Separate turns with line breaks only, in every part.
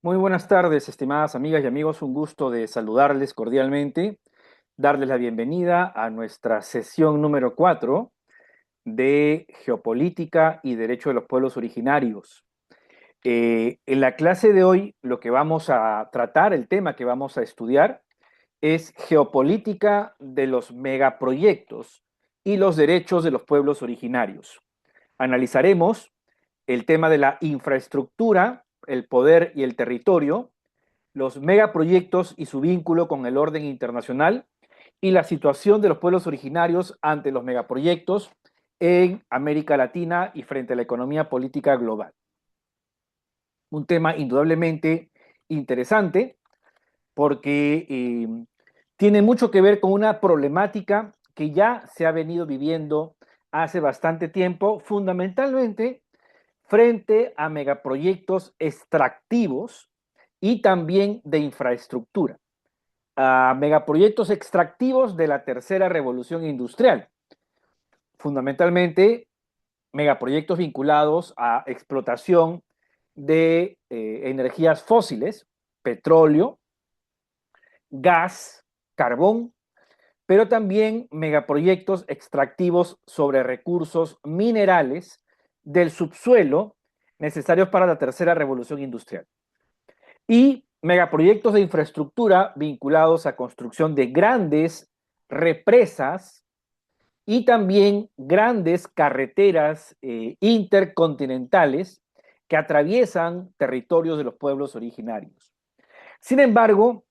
Muy buenas tardes, estimadas amigas y amigos. Un gusto de saludarles cordialmente, darles la bienvenida a nuestra sesión número 4 de Geopolítica y Derecho de los Pueblos Originarios. En la clase de hoy, lo que vamos a tratar, el tema que vamos a estudiar, es geopolítica de los megaproyectos y los derechos de los pueblos originarios. Analizaremos el tema de la infraestructura, el poder y el territorio, los megaproyectos y su vínculo con el orden internacional y la situación de los pueblos originarios ante los megaproyectos en América Latina y frente a la economía política global. Un tema indudablemente interesante porque tiene mucho que ver con una problemática que ya se ha venido viviendo hace bastante tiempo, fundamentalmente frente a megaproyectos extractivos y también de infraestructura, a megaproyectos extractivos de la tercera revolución industrial, fundamentalmente megaproyectos vinculados a explotación de energías fósiles, petróleo, gas, carbón, pero también megaproyectos extractivos sobre recursos minerales del subsuelo necesarios para la tercera revolución industrial. Y megaproyectos de infraestructura vinculados a construcción de grandes represas y también grandes carreteras intercontinentales que atraviesan territorios de los pueblos originarios. Sin embargo,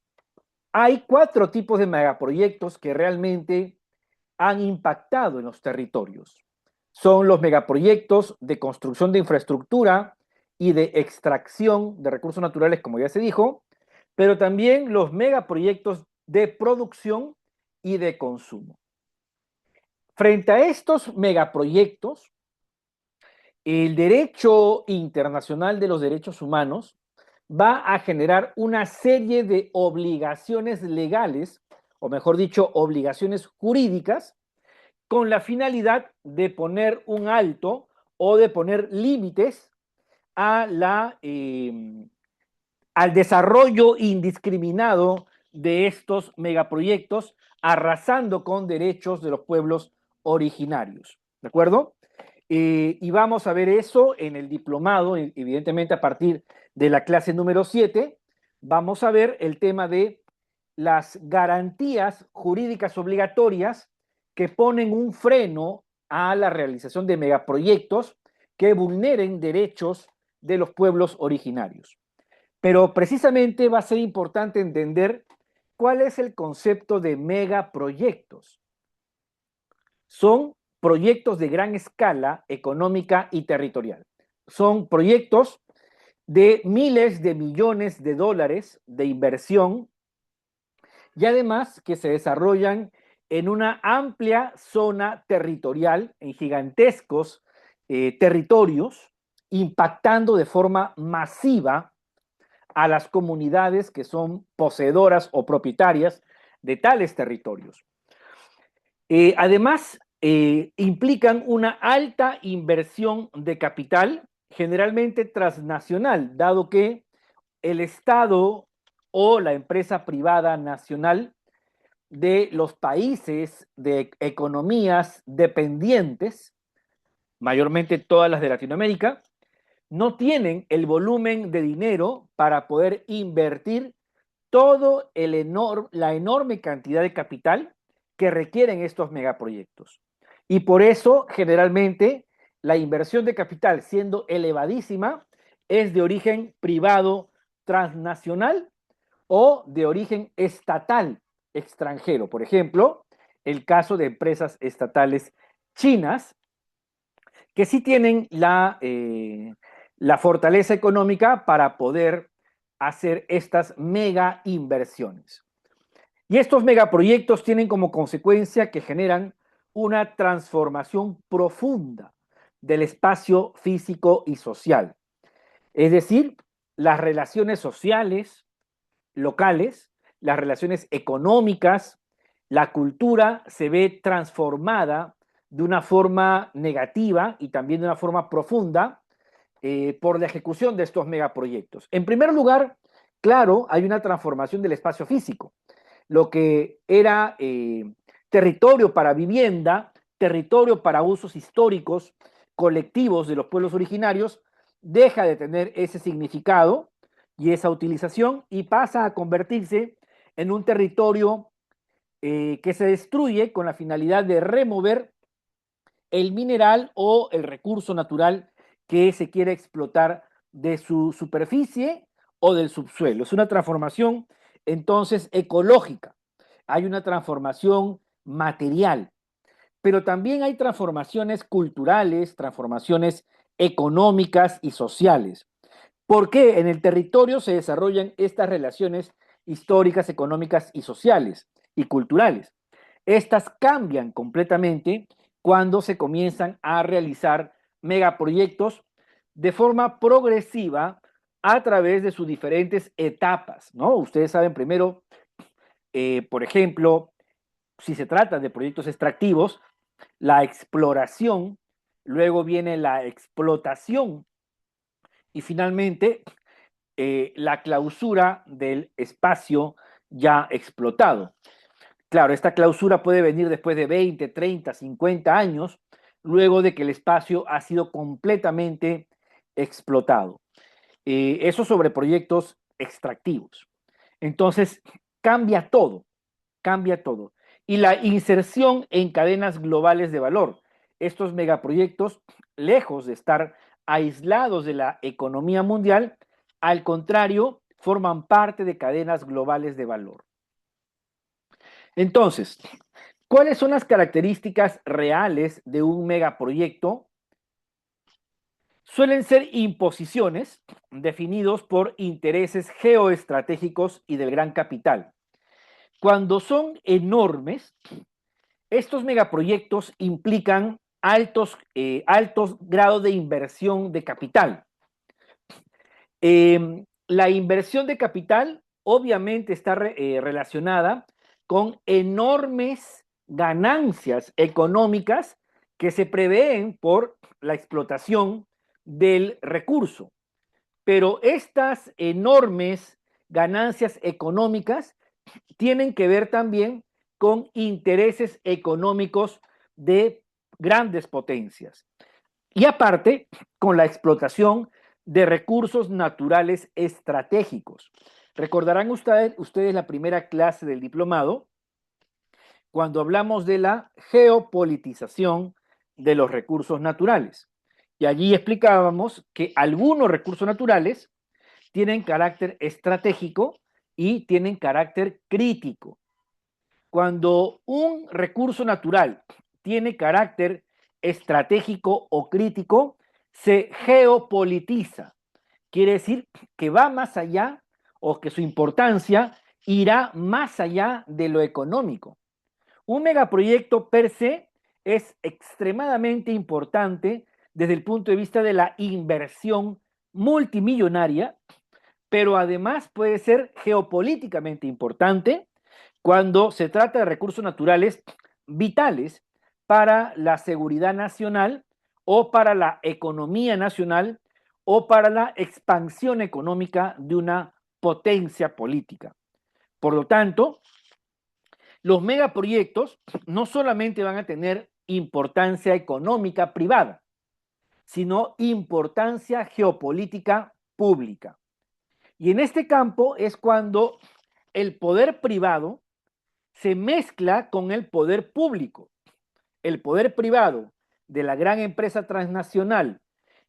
hay cuatro tipos de megaproyectos que realmente han impactado en los territorios. Son los megaproyectos de construcción de infraestructura y de extracción de recursos naturales, como ya se dijo, pero también los megaproyectos de producción y de consumo. Frente a estos megaproyectos, el derecho internacional de los derechos humanos va a generar una serie de obligaciones legales, o mejor dicho, obligaciones jurídicas, con la finalidad de poner un alto o de poner límites a al desarrollo indiscriminado de estos megaproyectos, arrasando con derechos de los pueblos originarios. ¿De acuerdo? Y vamos a ver eso en el diplomado, evidentemente a partir de la clase número 7, vamos a ver el tema de las garantías jurídicas obligatorias que ponen un freno a la realización de megaproyectos que vulneren derechos de los pueblos originarios. Pero precisamente va a ser importante entender cuál es el concepto de megaproyectos. Son proyectos de gran escala económica y territorial. Son proyectos de miles de millones de dólares de inversión y además que se desarrollan en una amplia zona territorial, en gigantescos territorios, impactando de forma masiva a las comunidades que son poseedoras o propietarias de tales territorios. Además, implican una alta inversión de capital, generalmente transnacional, dado que el Estado o la empresa privada nacional de los países de economías dependientes, mayormente todas las de Latinoamérica, no tienen el volumen de dinero para poder invertir todo la enorme cantidad de capital que requieren estos megaproyectos. Y por eso, generalmente, la inversión de capital, siendo elevadísima, es de origen privado transnacional o de origen estatal extranjero. Por ejemplo, el caso de empresas estatales chinas que sí tienen la fortaleza económica para poder hacer estas mega inversiones. Y estos megaproyectos tienen como consecuencia que generan una transformación profunda del espacio físico y social. Es decir, las relaciones sociales locales, las relaciones económicas, la cultura se ve transformada de una forma negativa y también de una forma profunda por la ejecución de estos megaproyectos. En primer lugar, claro, hay una transformación del espacio físico. Lo que era territorio para vivienda, territorio para usos históricos, colectivos de los pueblos originarios, deja de tener ese significado y esa utilización y pasa a convertirse en un territorio que se destruye con la finalidad de remover el mineral o el recurso natural que se quiere explotar de su superficie o del subsuelo. Es una transformación entonces ecológica, hay una transformación material, pero también hay transformaciones culturales, transformaciones económicas y sociales. ¿Por qué en el territorio se desarrollan estas relaciones históricas, económicas y sociales y culturales? Estas cambian completamente cuando se comienzan a realizar megaproyectos de forma progresiva a través de sus diferentes etapas, ¿no? Ustedes saben primero, por ejemplo, si se trata de proyectos extractivos, la exploración, luego viene la explotación y finalmente la clausura del espacio ya explotado. Claro, esta clausura puede venir después de 20, 30, 50 años, luego de que el espacio ha sido completamente explotado. Eso sobre proyectos extractivos. Entonces, cambia todo, cambia todo. Y la inserción en cadenas globales de valor. Estos megaproyectos, lejos de estar aislados de la economía mundial, al contrario, forman parte de cadenas globales de valor. Entonces, ¿cuáles son las características reales de un megaproyecto? Suelen ser imposiciones definidos por intereses geoestratégicos y del gran capital. Cuando son enormes, estos megaproyectos implican altos grados de inversión de capital. La inversión de capital obviamente está relacionada con enormes ganancias económicas que se prevén por la explotación del recurso. Pero estas enormes ganancias económicas tienen que ver también con intereses económicos de grandes potencias. Y aparte, con la explotación de recursos naturales estratégicos. Recordarán ustedes la primera clase del diplomado, cuando hablamos de la geopolitización de los recursos naturales. Y allí explicábamos que algunos recursos naturales tienen carácter estratégico y tienen carácter crítico. Cuando un recurso natural tiene carácter estratégico o crítico, se geopolitiza. Quiere decir que va más allá o que su importancia irá más allá de lo económico. Un megaproyecto per se es extremadamente importante desde el punto de vista de la inversión multimillonaria, pero además puede ser geopolíticamente importante cuando se trata de recursos naturales vitales para la seguridad nacional o para la economía nacional o para la expansión económica de una potencia política. Por lo tanto, los megaproyectos no solamente van a tener importancia económica privada, sino importancia geopolítica pública. Y en este campo es cuando el poder privado se mezcla con el poder público. El poder privado de la gran empresa transnacional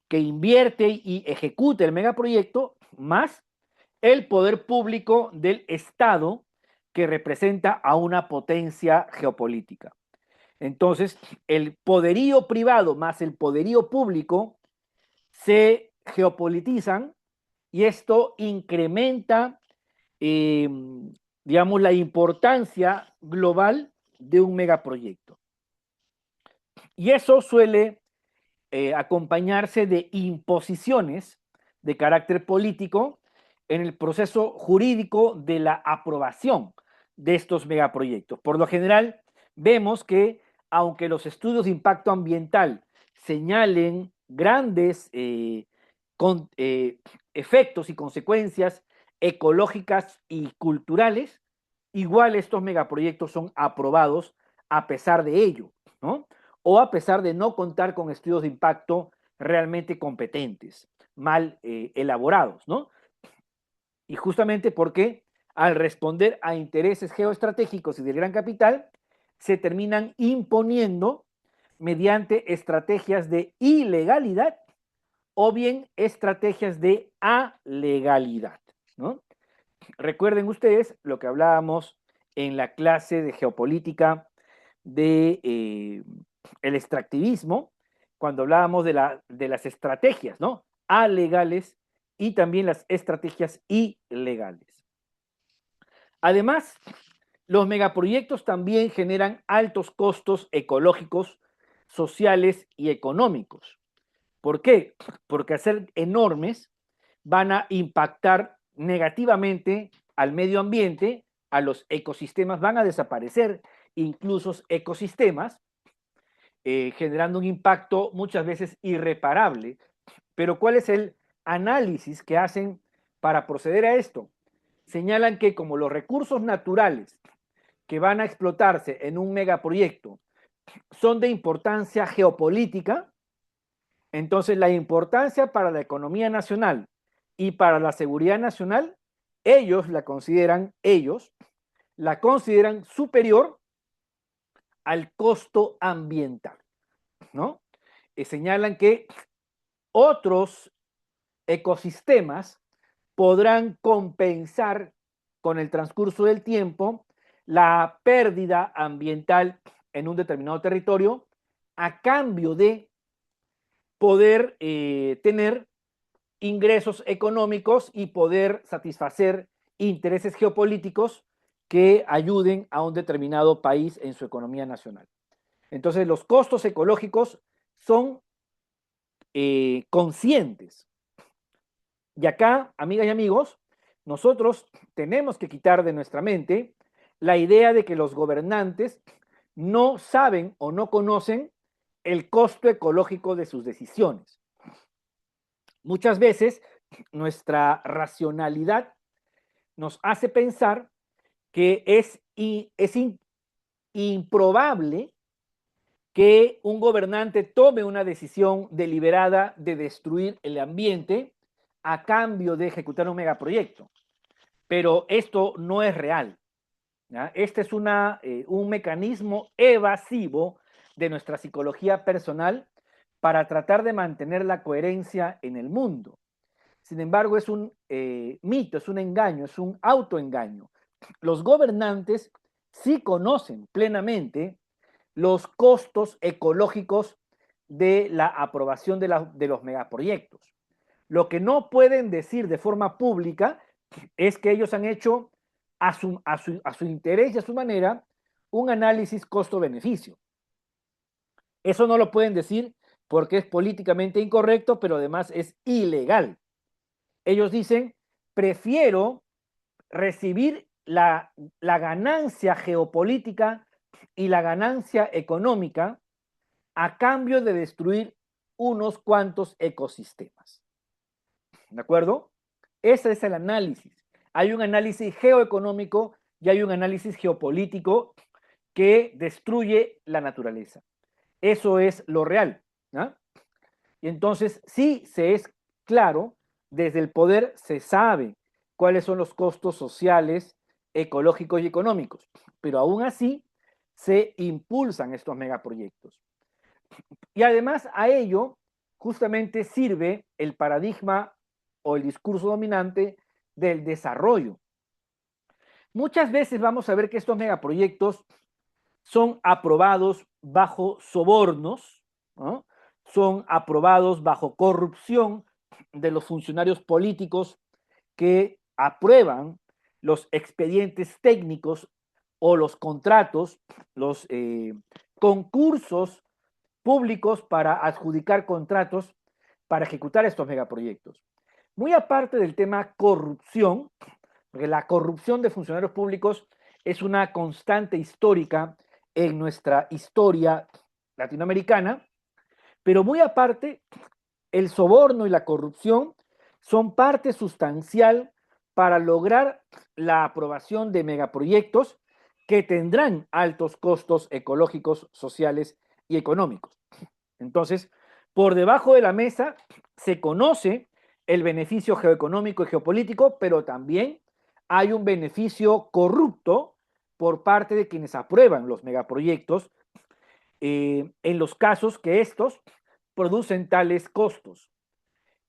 que invierte y ejecuta el megaproyecto, más el poder público del Estado que representa a una potencia geopolítica. Entonces, el poderío privado más el poderío público se geopolitizan y esto incrementa, eh, digamos, la importancia global de un megaproyecto. Y eso suele acompañarse de imposiciones de carácter político en el proceso jurídico de la aprobación de estos megaproyectos. Por lo general, vemos que aunque los estudios de impacto ambiental señalen grandes efectos y consecuencias ecológicas y culturales, igual estos megaproyectos son aprobados a pesar de ello, ¿no? O a pesar de no contar con estudios de impacto realmente competentes, mal elaborados, ¿no? Y justamente porque al responder a intereses geoestratégicos y del gran capital, se terminan imponiendo mediante estrategias de ilegalidad o bien estrategias de alegalidad, ¿no? Recuerden ustedes lo que hablábamos en la clase de geopolítica de el extractivismo, cuando hablábamos de las estrategias, ¿no? Alegales y también las estrategias ilegales. Además, los megaproyectos también generan altos costos ecológicos, sociales y económicos. ¿Por qué? Porque al ser enormes van a impactar negativamente al medio ambiente, a los ecosistemas, van a desaparecer incluso ecosistemas, generando un impacto muchas veces irreparable. Pero ¿cuál es el análisis que hacen para proceder a esto? Señalan que como los recursos naturales que van a explotarse en un megaproyecto son de importancia geopolítica, entonces la importancia para la economía nacional y para la seguridad nacional, ellos la consideran superior al costo ambiental, ¿no? Señalan que otros ecosistemas podrán compensar con el transcurso del tiempo la pérdida ambiental en un determinado territorio a cambio de poder tener ingresos económicos y poder satisfacer intereses geopolíticos que ayuden a un determinado país en su economía nacional. Entonces, los costos ecológicos son conscientes. Y acá, amigas y amigos, nosotros tenemos que quitar de nuestra mente la idea de que los gobernantes no saben o no conocen el costo ecológico de sus decisiones. Muchas veces nuestra racionalidad nos hace pensar que es improbable que un gobernante tome una decisión deliberada de destruir el ambiente a cambio de ejecutar un megaproyecto. Pero esto no es real, ¿ya? Este es un mecanismo evasivo de nuestra psicología personal para tratar de mantener la coherencia en el mundo. Sin embargo, es un mito, es un engaño, es un autoengaño. Los gobernantes sí conocen plenamente los costos ecológicos de la aprobación de los megaproyectos. Lo que no pueden decir de forma pública es que ellos han hecho a su interés y a su manera un análisis costo-beneficio. Eso no lo pueden decir porque es políticamente incorrecto, pero además es ilegal. Ellos dicen, prefiero recibir la ganancia geopolítica y la ganancia económica a cambio de destruir unos cuantos ecosistemas. ¿De acuerdo? Ese es el análisis. Hay un análisis geoeconómico y hay un análisis geopolítico que destruye la naturaleza. Eso es lo real, ¿no? Y entonces, sí se es claro, desde el poder se sabe cuáles son los costos sociales, ecológicos y económicos, pero aún así se impulsan estos megaproyectos. Y además a ello justamente sirve el paradigma o el discurso dominante del desarrollo. Muchas veces vamos a ver que estos megaproyectos son aprobados bajo sobornos, ¿no? Son aprobados bajo corrupción de los funcionarios políticos que aprueban los expedientes técnicos o los contratos, los concursos públicos para adjudicar contratos para ejecutar estos megaproyectos. Muy aparte del tema corrupción, porque la corrupción de funcionarios públicos es una constante histórica en nuestra historia latinoamericana, pero muy aparte, el soborno y la corrupción son parte sustancial para lograr la aprobación de megaproyectos que tendrán altos costos ecológicos, sociales y económicos. Entonces, por debajo de la mesa se conoce el beneficio geoeconómico y geopolítico, pero también hay un beneficio corrupto por parte de quienes aprueban los megaproyectos en los casos que estos producen tales costos.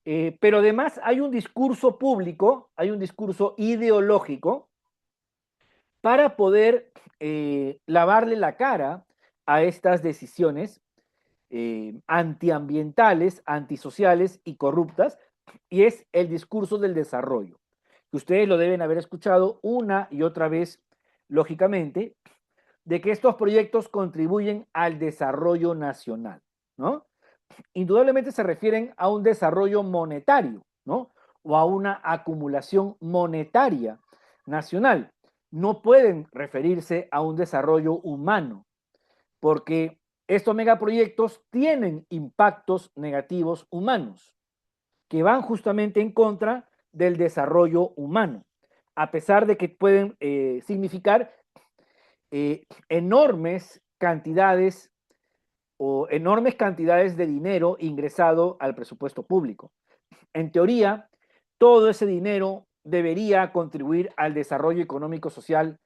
Pero además hay un discurso público, hay un discurso ideológico para poder lavarle la cara a estas decisiones antiambientales, antisociales y corruptas, y es el discurso del desarrollo, que ustedes lo deben haber escuchado una y otra vez, lógicamente, de que estos proyectos contribuyen al desarrollo nacional, ¿no? Indudablemente se refieren a un desarrollo monetario, ¿no? O a una acumulación monetaria nacional. No pueden referirse a un desarrollo humano, porque estos megaproyectos tienen impactos negativos humanos que van justamente en contra del desarrollo humano, a pesar de que pueden significar enormes cantidades o enormes cantidades de dinero ingresado al presupuesto público. En teoría, todo ese dinero debería contribuir al desarrollo económico social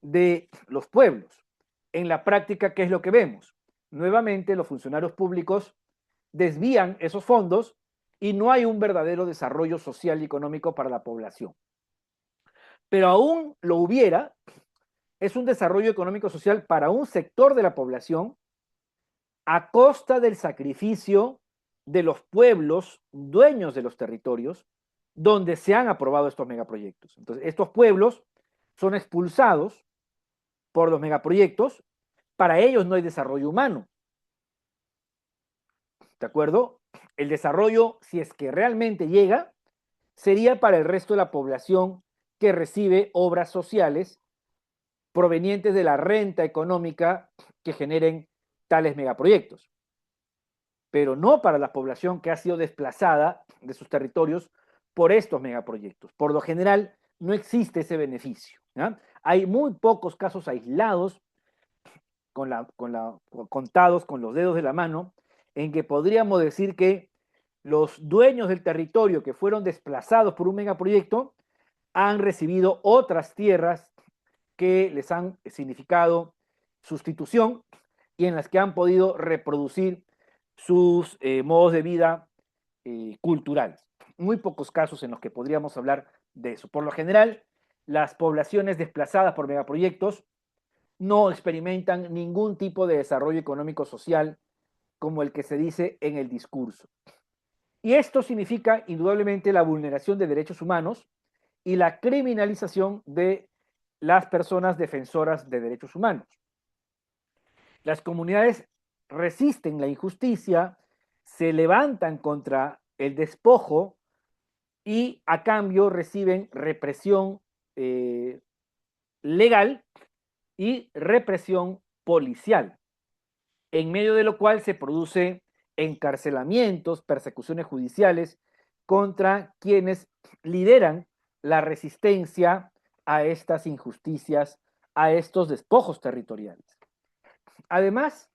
de los pueblos. En la práctica, ¿qué es lo que vemos? Nuevamente, los funcionarios públicos desvían esos fondos y no hay un verdadero desarrollo social y económico para la población. Pero aún lo hubiera, es un desarrollo económico social para un sector de la población a costa del sacrificio de los pueblos dueños de los territorios donde se han aprobado estos megaproyectos. Entonces, estos pueblos son expulsados por los megaproyectos, para ellos no hay desarrollo humano. ¿De acuerdo? El desarrollo, si es que realmente llega, sería para el resto de la población que recibe obras sociales provenientes de la renta económica que generen tales megaproyectos, pero no para la población que ha sido desplazada de sus territorios por estos megaproyectos. Por lo general, no existe ese beneficio, ¿ya? Hay muy pocos casos aislados, contados con los dedos de la mano, en que podríamos decir que los dueños del territorio que fueron desplazados por un megaproyecto han recibido otras tierras que les han significado sustitución y en las que han podido reproducir sus modos de vida culturales. Muy pocos casos en los que podríamos hablar de eso. Por lo general, las poblaciones desplazadas por megaproyectos no experimentan ningún tipo de desarrollo económico social como el que se dice en el discurso. Y esto significa indudablemente la vulneración de derechos humanos y la criminalización de las personas defensoras de derechos humanos. Las comunidades resisten la injusticia, se levantan contra el despojo y a cambio reciben represión legal y represión policial, en medio de lo cual se produce encarcelamientos, persecuciones judiciales contra quienes lideran la resistencia a estas injusticias, a estos despojos territoriales. Además,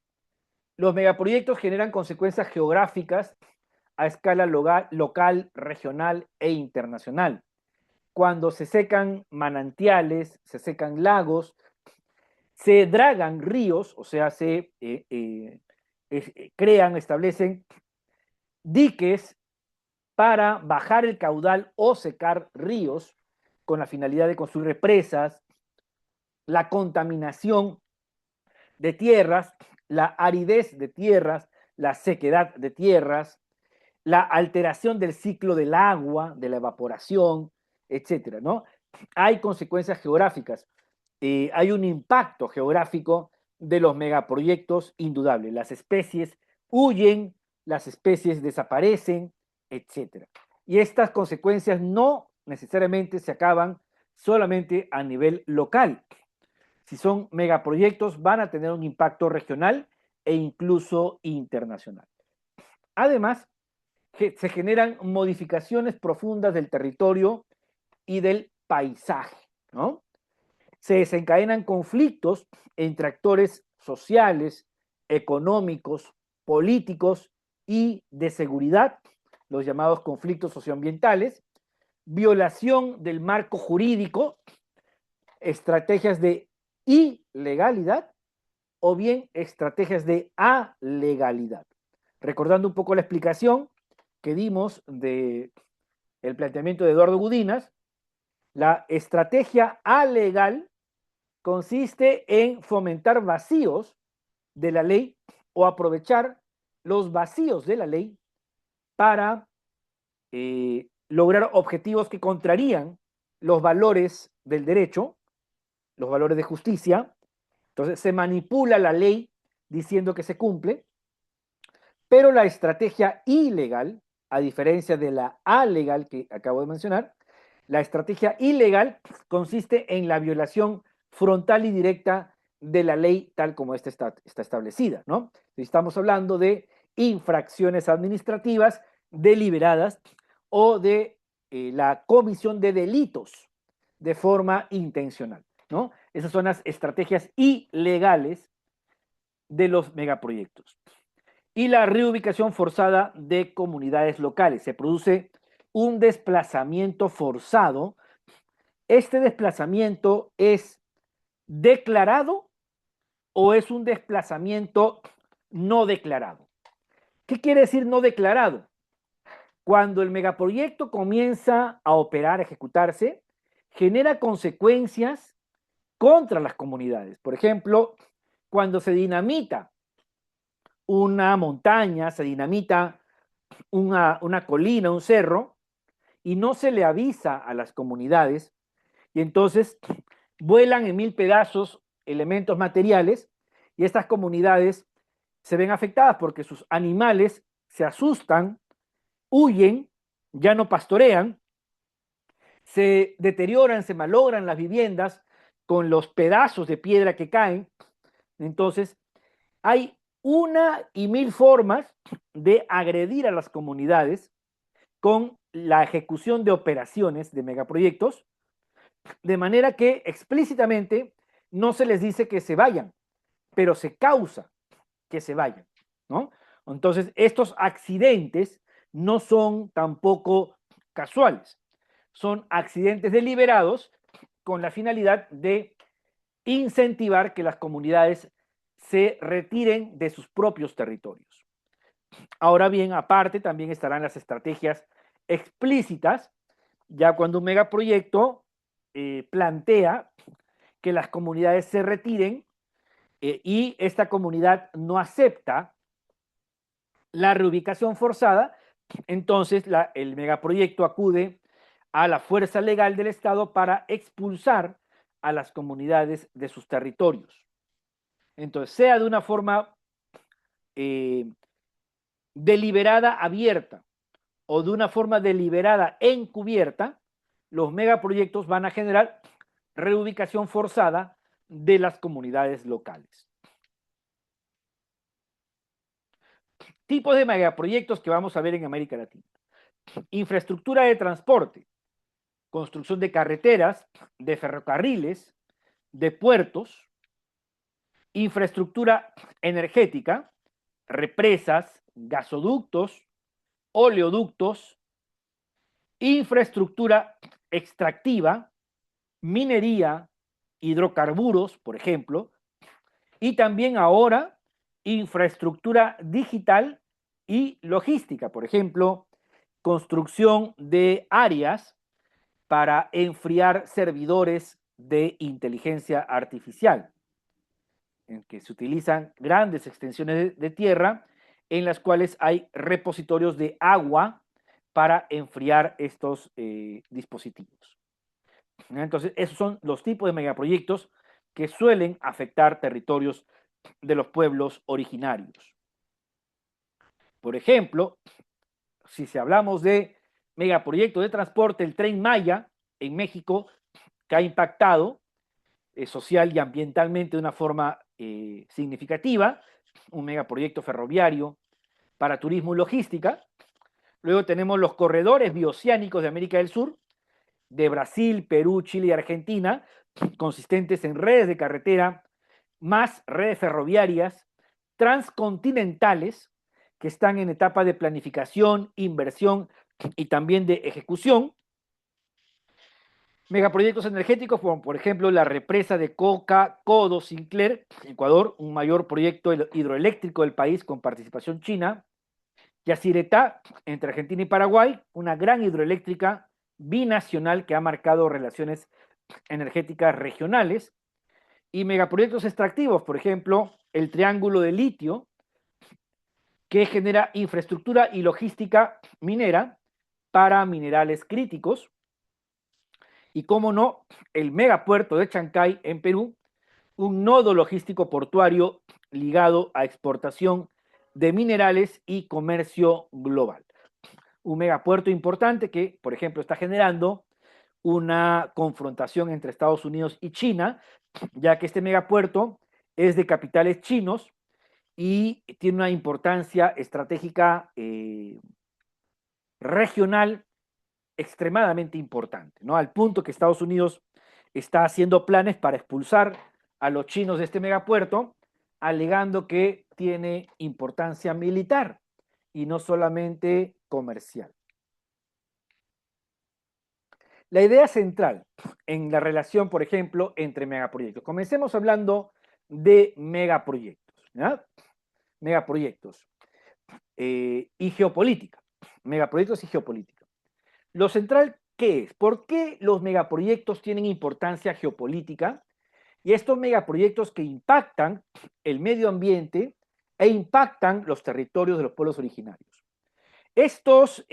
los megaproyectos generan consecuencias geográficas a escala local, regional e internacional. Cuando se secan manantiales, se secan lagos, se dragan ríos, o sea, se crean, establecen diques para bajar el caudal o secar ríos con la finalidad de construir represas, la contaminación de tierras, la aridez de tierras, la sequedad de tierras, la alteración del ciclo del agua, de la evaporación, etcétera, ¿no? Hay consecuencias geográficas, hay un impacto geográfico de los megaproyectos indudable. Las especies huyen, las especies desaparecen, etcétera. Y estas consecuencias no necesariamente se acaban solamente a nivel local. Si son megaproyectos, van a tener un impacto regional e incluso internacional. Además, se generan modificaciones profundas del territorio y del paisaje, ¿no? Se desencadenan conflictos entre actores sociales, económicos, políticos y de seguridad, los llamados conflictos socioambientales, violación del marco jurídico, estrategias de ilegalidad o bien estrategias de alegalidad. Recordando un poco la explicación que dimos de el planteamiento de Eduardo Gudinas, la estrategia alegal consiste en fomentar vacíos de la ley o aprovechar los vacíos de la ley para lograr objetivos que contrarían los valores del derecho, los valores de justicia. Entonces se manipula la ley diciendo que se cumple, pero la estrategia ilegal, a diferencia de la alegal que acabo de mencionar, la estrategia ilegal consiste en la violación frontal y directa de la ley tal como esta está establecida, ¿no? Estamos hablando de infracciones administrativas deliberadas o de la comisión de delitos de forma intencional, ¿no? Esas son las estrategias ilegales de los megaproyectos. Y la reubicación forzada de comunidades locales. Se produce un desplazamiento forzado. ¿Este desplazamiento es declarado o es un desplazamiento no declarado? ¿Qué quiere decir no declarado? Cuando el megaproyecto comienza a operar, a ejecutarse, genera consecuencias contra las comunidades. Por ejemplo, cuando se dinamita una montaña, se dinamita una colina, un cerro, y no se le avisa a las comunidades, y entonces vuelan en mil pedazos elementos materiales, y estas comunidades se ven afectadas porque sus animales se asustan, huyen, ya no pastorean, se deterioran, se malogran las viviendas con los pedazos de piedra que caen. Entonces, hay una y mil formas de agredir a las comunidades con la ejecución de operaciones de megaproyectos, de manera que explícitamente no se les dice que se vayan, pero se causa que se vayan, ¿no? Entonces, estos accidentes no son tampoco casuales, son accidentes deliberados con la finalidad de incentivar que las comunidades se retiren de sus propios territorios. Ahora bien, aparte también estarán las estrategias explícitas, ya cuando un megaproyecto plantea que las comunidades se retiren y esta comunidad no acepta la reubicación forzada, entonces el megaproyecto acude a la fuerza legal del Estado para expulsar a las comunidades de sus territorios. Entonces, sea de una forma deliberada abierta o de una forma deliberada encubierta, los megaproyectos van a generar reubicación forzada de las comunidades locales. Tipos de megaproyectos que vamos a ver en América Latina. Infraestructura de transporte, construcción de carreteras, de ferrocarriles, de puertos, infraestructura energética, represas, gasoductos, oleoductos, infraestructura extractiva, minería, hidrocarburos, por ejemplo, y también ahora infraestructura digital y logística, por ejemplo, construcción de áreas para enfriar servidores de inteligencia artificial, en que se utilizan grandes extensiones de tierra en las cuales hay repositorios de agua para enfriar estos dispositivos. Entonces, esos son los tipos de megaproyectos que suelen afectar territorios de los pueblos originarios. Por ejemplo, si hablamos de megaproyectos de transporte, el Tren Maya en México, que ha impactado social y ambientalmente de una forma significativa, un megaproyecto ferroviario para turismo y logística. Luego tenemos los corredores bioceánicos de América del Sur, de Brasil, Perú, Chile y Argentina, consistentes en redes de carretera, más redes ferroviarias transcontinentales que están en etapa de planificación, inversión y también de ejecución. Megaproyectos energéticos como por ejemplo la represa de Coca Codo Sinclair, Ecuador, un mayor proyecto hidroeléctrico del país con participación china. Yacyretá, entre Argentina y Paraguay, una gran hidroeléctrica binacional que ha marcado relaciones energéticas regionales. Y megaproyectos extractivos, por ejemplo, el Triángulo de Litio, que genera infraestructura y logística minera para minerales críticos. Y cómo no, el megapuerto de Chancay en Perú, un nodo logístico portuario ligado a exportación de minerales y comercio global. Un megapuerto importante que, por ejemplo, está generando una confrontación entre Estados Unidos y China, ya que este megapuerto es de capitales chinos y tiene una importancia estratégica regional extremadamente importante, ¿no? Al punto que Estados Unidos está haciendo planes para expulsar a los chinos de este megapuerto, alegando que tiene importancia militar y no solamente comercial. La idea central en la relación, por ejemplo, entre megaproyectos. Comencemos hablando de megaproyectos, ¿ya? Megaproyectos y geopolítica. Megaproyectos y geopolítica. Lo central, ¿qué es? ¿Por qué los megaproyectos tienen importancia geopolítica? Y estos megaproyectos que impactan el medio ambiente e impactan los territorios de los pueblos originarios. Estos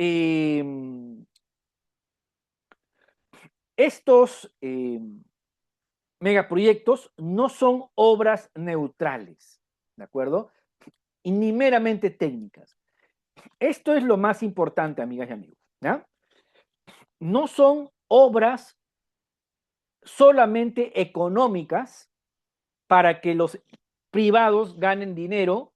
megaproyectos no son obras neutrales, ¿de acuerdo? Y ni meramente técnicas. Esto es lo más importante, amigas y amigos, ¿ya? No son obras solamente económicas para que los privados ganen dinero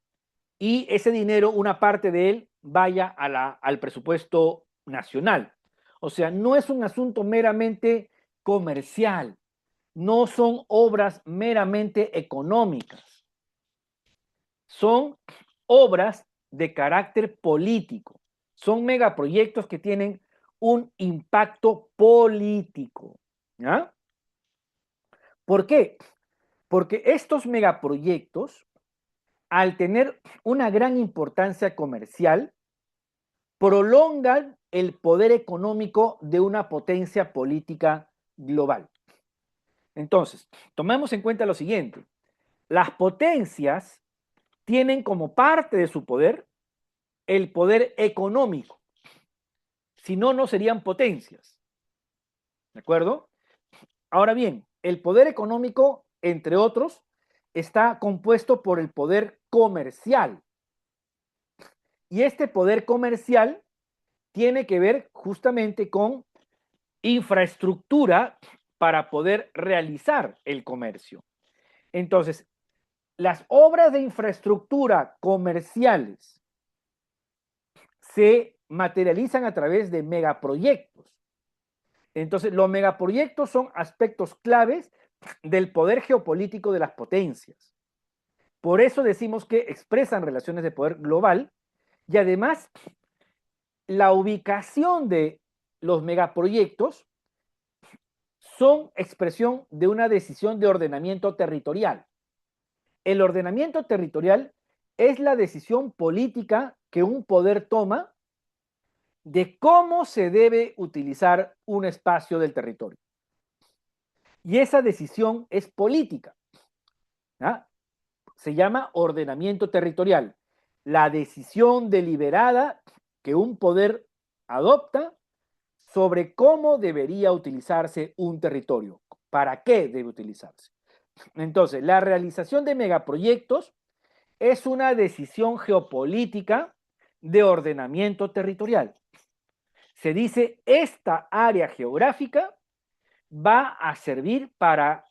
y ese dinero, una parte de él, vaya al presupuesto nacional. O sea, no es un asunto meramente comercial, no son obras meramente económicas, son obras de carácter político, son megaproyectos que tienen un impacto político. ¿Ya? ¿Por qué? Porque estos megaproyectos, al tener una gran importancia comercial, prolongan el poder económico de una potencia política global. Entonces, tomemos en cuenta lo siguiente. Las potencias tienen como parte de su poder el poder económico. Si no, no serían potencias. ¿De acuerdo? Ahora bien, el poder económico, entre otros, está compuesto por el poder comercial. Y este poder comercial tiene que ver justamente con infraestructura para poder realizar el comercio. Entonces, las obras de infraestructura comerciales se materializan a través de megaproyectos. Entonces, los megaproyectos son aspectos claves del poder geopolítico de las potencias. Por eso decimos que expresan relaciones de poder global y además la ubicación de los megaproyectos son expresión de una decisión de ordenamiento territorial. El ordenamiento territorial es la decisión política que un poder toma de cómo se debe utilizar un espacio del territorio. Y esa decisión es política. ¿Ah? Se llama ordenamiento territorial. La decisión deliberada que un poder adopta sobre cómo debería utilizarse un territorio, para qué debe utilizarse. Entonces, la realización de megaproyectos es una decisión geopolítica de ordenamiento territorial. Se dice, esta área geográfica va a servir para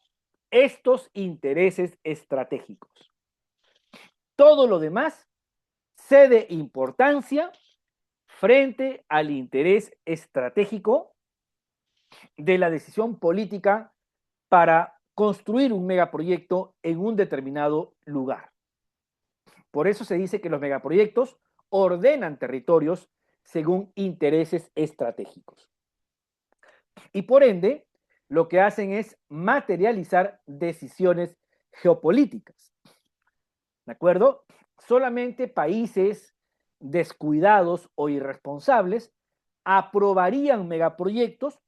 estos intereses estratégicos. Todo lo demás cede importancia frente al interés estratégico de la decisión política para construir un megaproyecto en un determinado lugar. Por eso se dice que los megaproyectos ordenan territorios según intereses estratégicos. Y por ende, lo que hacen es materializar decisiones geopolíticas. ¿De acuerdo? Solamente países descuidados o irresponsables aprobarían megaproyectos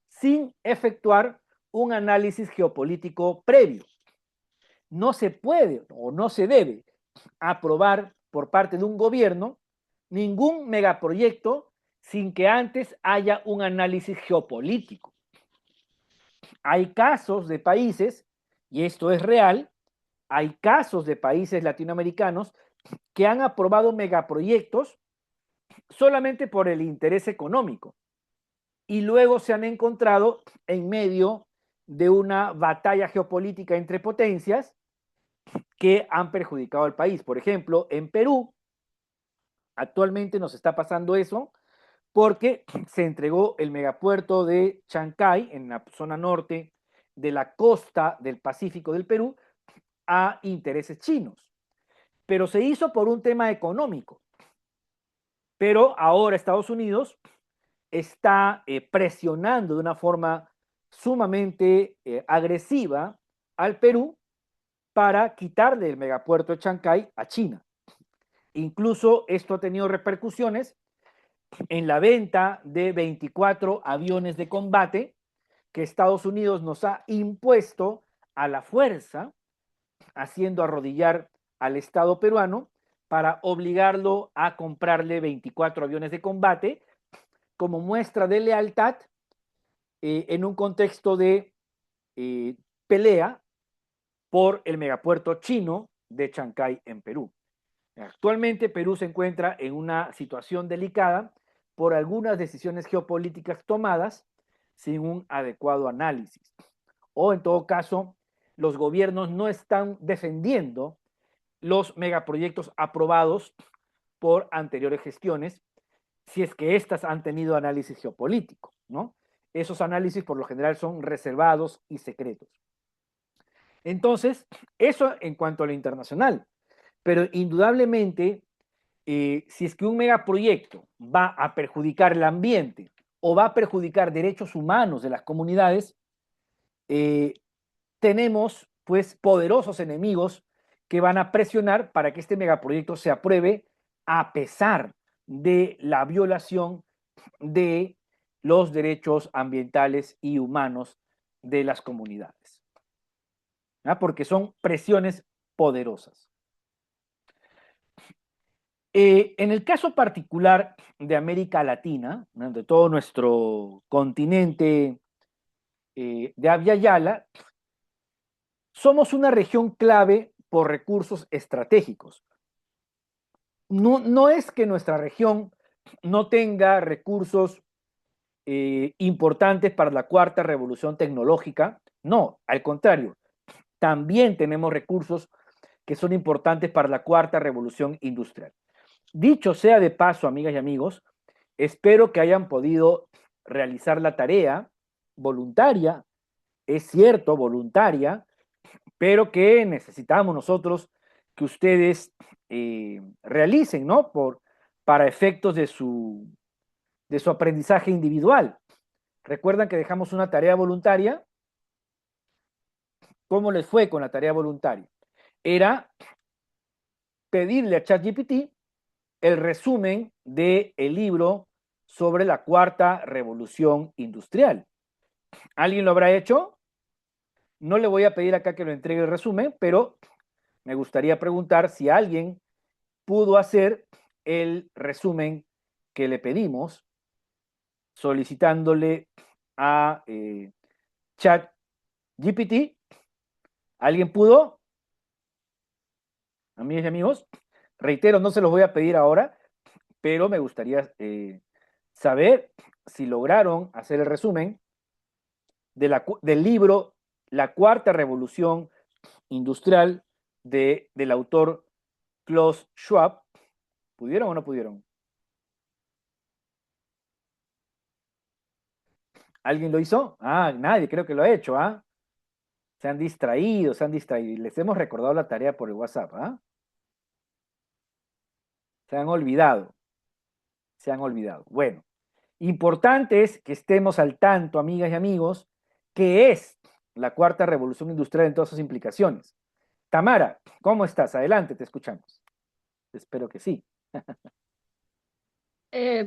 sin efectuar un análisis geopolítico previo. No se puede o no se debe aprobar por parte de un gobierno ningún megaproyecto sin que antes haya un análisis geopolítico. Hay casos de países, y esto es real, hay casos de países latinoamericanos que han aprobado megaproyectos solamente por el interés económico y luego se han encontrado en medio de una batalla geopolítica entre potencias que han perjudicado al país. Por ejemplo, en Perú actualmente nos está pasando eso porque se entregó el megapuerto de Chancay en la zona norte de la costa del Pacífico del Perú a intereses chinos. Pero se hizo por un tema económico. Pero ahora Estados Unidos está presionando de una forma sumamente agresiva al Perú para quitarle el megapuerto de Chancay a China. Incluso esto ha tenido repercusiones en la venta de 24 aviones de combate que Estados Unidos nos ha impuesto a la fuerza, haciendo arrodillar al Estado peruano para obligarlo a comprarle 24 aviones de combate como muestra de lealtad en un contexto de pelea por el megapuerto chino de Chancay en Perú. Actualmente Perú se encuentra en una situación delicada por algunas decisiones geopolíticas tomadas sin un adecuado análisis. O en todo caso, los gobiernos no están defendiendo los megaproyectos aprobados por anteriores gestiones, si es que éstas han tenido análisis geopolítico, ¿no? Esos análisis por lo general son reservados y secretos. Entonces, eso en cuanto a lo internacional. Pero indudablemente, si es que un megaproyecto va a perjudicar el ambiente o va a perjudicar derechos humanos de las comunidades, tenemos pues poderosos enemigos que van a presionar para que este megaproyecto se apruebe a pesar de la violación de los derechos ambientales y humanos de las comunidades, ¿no? Porque son presiones poderosas. En el caso particular de América Latina, ¿no?, de todo nuestro continente de Abya Yala, somos una región clave por recursos estratégicos. No es que nuestra región no tenga recursos importantes para la cuarta revolución tecnológica, no, al contrario, también tenemos recursos que son importantes para la cuarta revolución industrial. Dicho sea de paso, amigas y amigos, espero que hayan podido realizar la tarea voluntaria, es cierto, voluntaria, pero que necesitamos nosotros que ustedes realicen, ¿no? Para efectos de su aprendizaje individual. ¿Recuerdan que dejamos una tarea voluntaria? ¿Cómo les fue con la tarea voluntaria? Era pedirle a ChatGPT el resumen del libro sobre la cuarta revolución industrial. ¿Alguien lo habrá hecho? No le voy a pedir acá que lo entregue el resumen, pero me gustaría preguntar si alguien pudo hacer el resumen que le pedimos solicitándole a ChatGPT. ¿Alguien pudo? Amigas y amigos, reitero, no se los voy a pedir ahora, pero me gustaría saber si lograron hacer el resumen del libro La Cuarta Revolución Industrial del autor Klaus Schwab. ¿Pudieron o no pudieron? ¿Alguien lo hizo? Ah, nadie creo que lo ha hecho, ¿ah? Se han distraído, se han distraído. Les hemos recordado la tarea por el WhatsApp, ¿ah? Se han olvidado, se han olvidado. Bueno, importante es que estemos al tanto, amigas y amigos, que es la cuarta revolución industrial en todas sus implicaciones. Tamara, ¿cómo estás? Adelante, te escuchamos. Espero que sí.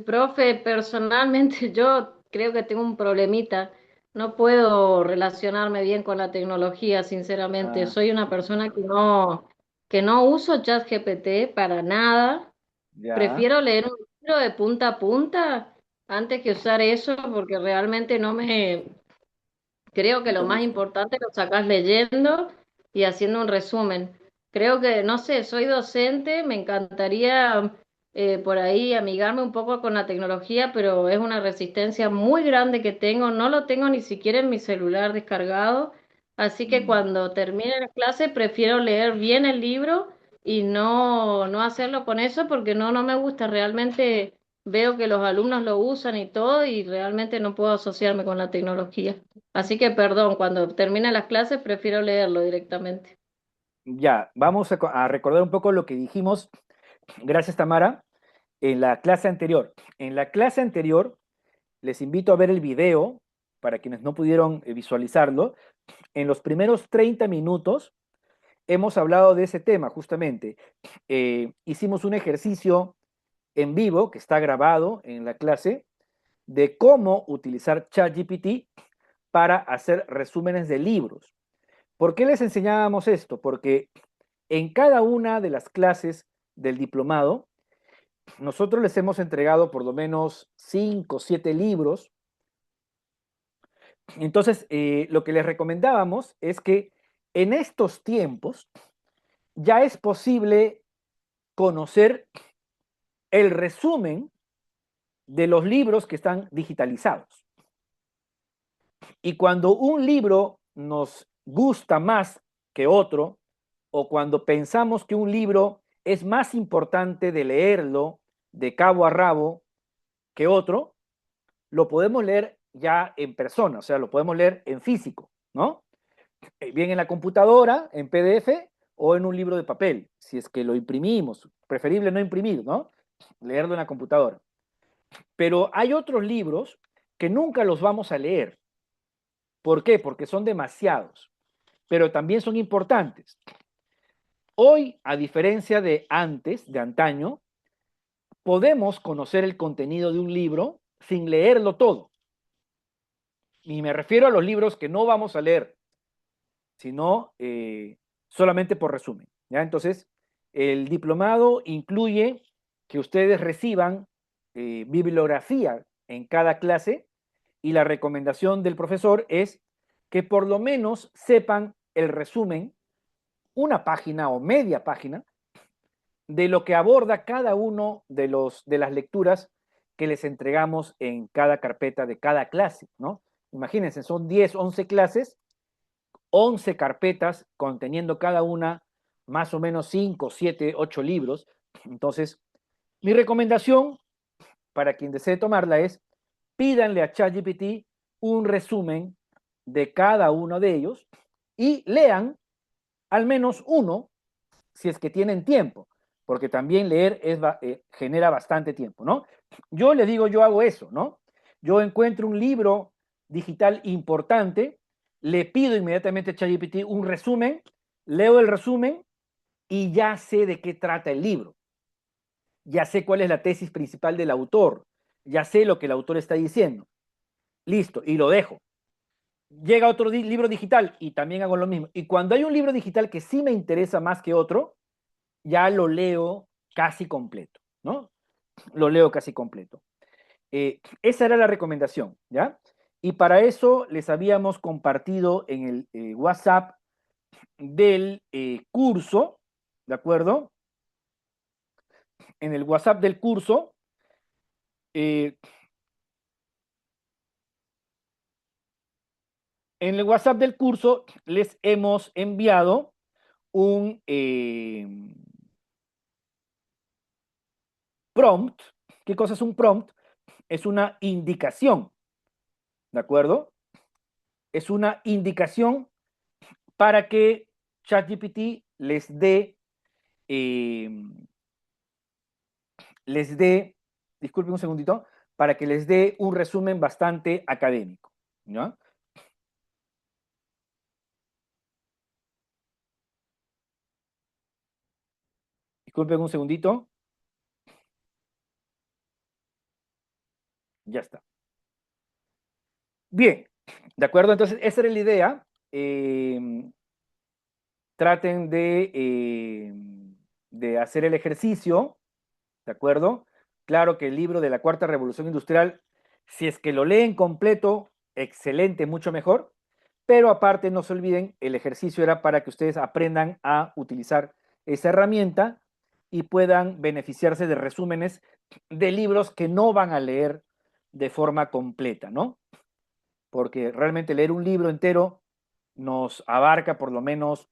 Profe, personalmente yo creo que tengo un problemita. No puedo relacionarme bien con la tecnología, sinceramente.
Ah,
Soy una persona que no uso ChatGPT para nada.
ya.
Prefiero leer un libro de punta a punta antes que usar eso porque realmente no me, creo que
¿No te
lo más
gusta?
importante lo sacás leyendo y haciendo un resumen. Creo que, no sé, soy docente, me encantaría por ahí amigarme un poco con la tecnología, pero es una resistencia muy grande que tengo. No lo tengo ni siquiera en mi celular descargado. Así que
Mm.
cuando termine la clase prefiero leer bien el libro y no hacerlo con eso porque no me gusta. Realmente veo que los alumnos lo usan y todo y realmente no puedo asociarme con la tecnología. Así que perdón, cuando termine las clases prefiero leerlo directamente.
Ya, vamos a recordar un poco lo que dijimos, gracias Tamara, en la clase anterior. En la clase anterior, les invito a ver el video para quienes no pudieron visualizarlo. En los primeros 30 minutos hemos hablado de ese tema justamente. Hicimos un ejercicio en vivo que está grabado en la clase de cómo utilizar ChatGPT para hacer resúmenes de libros. ¿Por qué les enseñábamos esto? Porque en cada una de las clases del diplomado, nosotros les hemos entregado por lo menos 5 o 7 libros. Entonces, lo que les recomendábamos es que en estos tiempos ya es posible conocer el resumen de los libros que están digitalizados. Y cuando un libro nos gusta más que otro, o cuando pensamos que un libro es más importante de leerlo de cabo a rabo que otro, lo podemos leer ya en persona, o sea, lo podemos leer en físico, ¿no? Bien en la computadora, en PDF o en un libro de papel, si es que lo imprimimos, preferible no imprimir, ¿no? Leerlo en la computadora. Pero hay otros libros que nunca los vamos a leer. ¿Por qué? Porque son demasiados, pero también son importantes. Hoy, a diferencia de antes, de antaño, podemos conocer el contenido de un libro sin leerlo todo. Y me refiero a los libros que no vamos a leer, sino solamente por resumen. ¿Ya? Entonces, el diplomado incluye que ustedes reciban bibliografía en cada clase y la recomendación del profesor es que por lo menos sepan el resumen, una página o media página, de lo que aborda cada uno de las lecturas que les entregamos en cada carpeta de cada clase, ¿no? Imagínense, son 10, 11 clases, 11 carpetas conteniendo cada una más o menos 5, 7, 8 libros. Entonces, mi recomendación para quien desee tomarla es pídanle a ChatGPT un resumen de cada uno de ellos y lean al menos uno si es que tienen tiempo, porque también leer genera bastante tiempo, ¿no? Yo le digo, yo hago eso, ¿no? Yo encuentro un libro digital importante, le pido inmediatamente a ChatGPT un resumen, leo el resumen y ya sé de qué trata el libro, ya sé cuál es la tesis principal del autor, ya sé lo que el autor está diciendo, listo, y lo dejo. Llega otro libro digital y también hago lo mismo. Y cuando hay un libro digital que sí me interesa más que otro, ya lo leo casi completo, ¿no? Lo leo casi completo. Esa era la recomendación, ¿ya? Y para eso les habíamos compartido en el WhatsApp del curso, ¿de acuerdo? En el WhatsApp del curso, eh, en el WhatsApp del curso les hemos enviado un prompt. ¿Qué cosa es un prompt? Es una indicación ¿de acuerdo? Es una indicación para que ChatGPT eh, les dé, disculpen un segundito, para que les dé un resumen bastante académico, ¿no? Disculpen un segundito. Ya está. Bien, de acuerdo, entonces esa era la idea. Traten de hacer el ejercicio, ¿de acuerdo? Claro que el libro de la Cuarta Revolución Industrial, si es que lo leen completo, excelente, mucho mejor. Pero aparte, no se olviden, el ejercicio era para que ustedes aprendan a utilizar esa herramienta y puedan beneficiarse de resúmenes de libros que no van a leer de forma completa, ¿no? Porque realmente leer un libro entero nos abarca por lo menos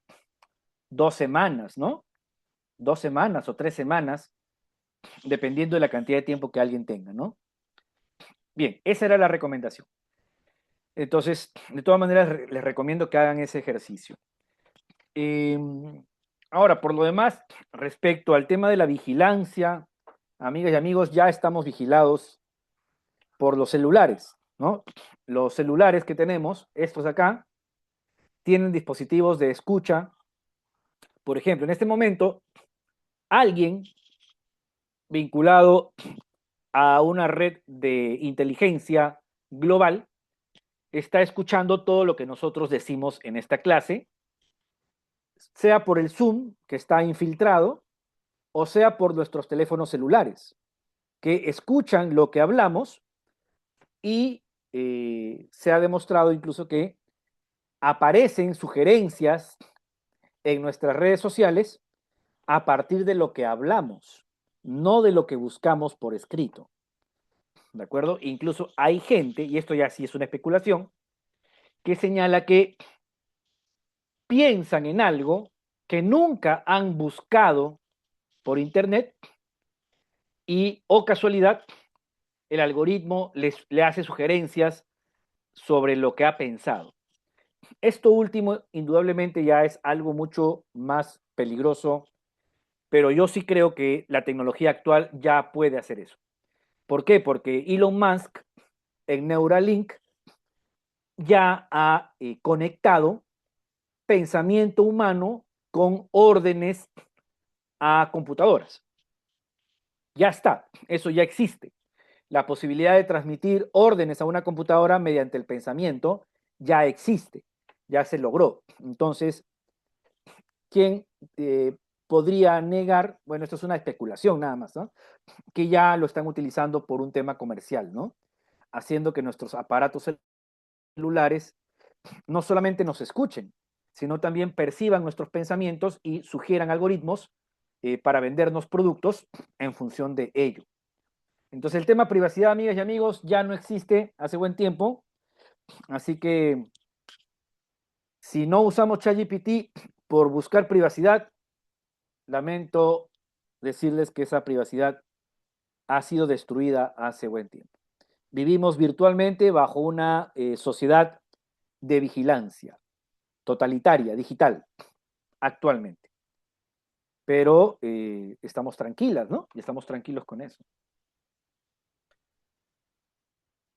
2 semanas, ¿no? 2 semanas o 3 semanas, dependiendo de la cantidad de tiempo que alguien tenga, ¿no? Bien, esa era la recomendación. Entonces, de todas maneras, les recomiendo que hagan ese ejercicio. Eh, Ahora, por lo demás, respecto al tema de la vigilancia, amigas y amigos, ya estamos vigilados por los celulares, ¿no? Los celulares que tenemos, estos acá, tienen dispositivos de escucha. Por ejemplo, en este momento, alguien vinculado a una red de inteligencia global está escuchando todo lo que nosotros decimos en esta clase, sea por el Zoom, que está infiltrado, o sea por nuestros teléfonos celulares, que escuchan lo que hablamos y se ha demostrado incluso que aparecen sugerencias en nuestras redes sociales a partir de lo que hablamos, no de lo que buscamos por escrito. ¿De acuerdo? Incluso hay gente, y esto ya sí es una especulación, que señala que piensan en algo que nunca han buscado por internet y, o casualidad, el algoritmo le hace sugerencias sobre lo que ha pensado. Esto último, indudablemente, ya es algo mucho más peligroso, pero yo sí creo que la tecnología actual ya puede hacer eso. ¿Por qué? Porque Elon Musk en Neuralink ya ha conectado pensamiento humano con órdenes a computadoras. Ya está, eso ya existe. La posibilidad de transmitir órdenes a una computadora mediante el pensamiento ya existe, ya se logró. Entonces, ¿quién podría negar? Bueno, esto es una especulación nada más, ¿no? Que ya lo están utilizando por un tema comercial, ¿no? Haciendo que nuestros aparatos celulares no solamente nos escuchen, sino también perciban nuestros pensamientos y sugieran algoritmos para vendernos productos en función de ello. Entonces el tema privacidad, amigas y amigos, ya no existe hace buen tiempo, así que si no usamos ChatGPT por buscar privacidad, lamento decirles que esa privacidad ha sido destruida hace buen tiempo. Vivimos virtualmente bajo una sociedad de vigilancia totalitaria, digital, actualmente. Pero estamos tranquilas, ¿no? Y estamos tranquilos con eso.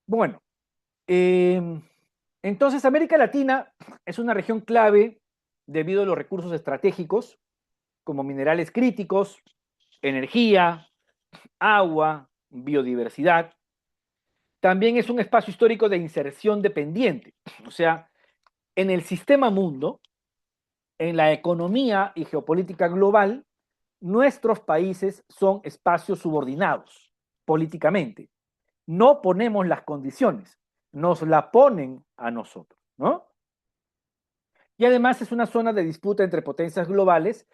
Bueno, entonces América Latina es una región clave debido a los recursos estratégicos como minerales críticos, energía, agua, biodiversidad. También es un espacio histórico de inserción dependiente. O sea, en el sistema mundo, en la economía y geopolítica global, nuestros países son espacios subordinados políticamente. No ponemos las condiciones, nos la ponen a nosotros, ¿no? Y además es una zona de disputa entre potencias globales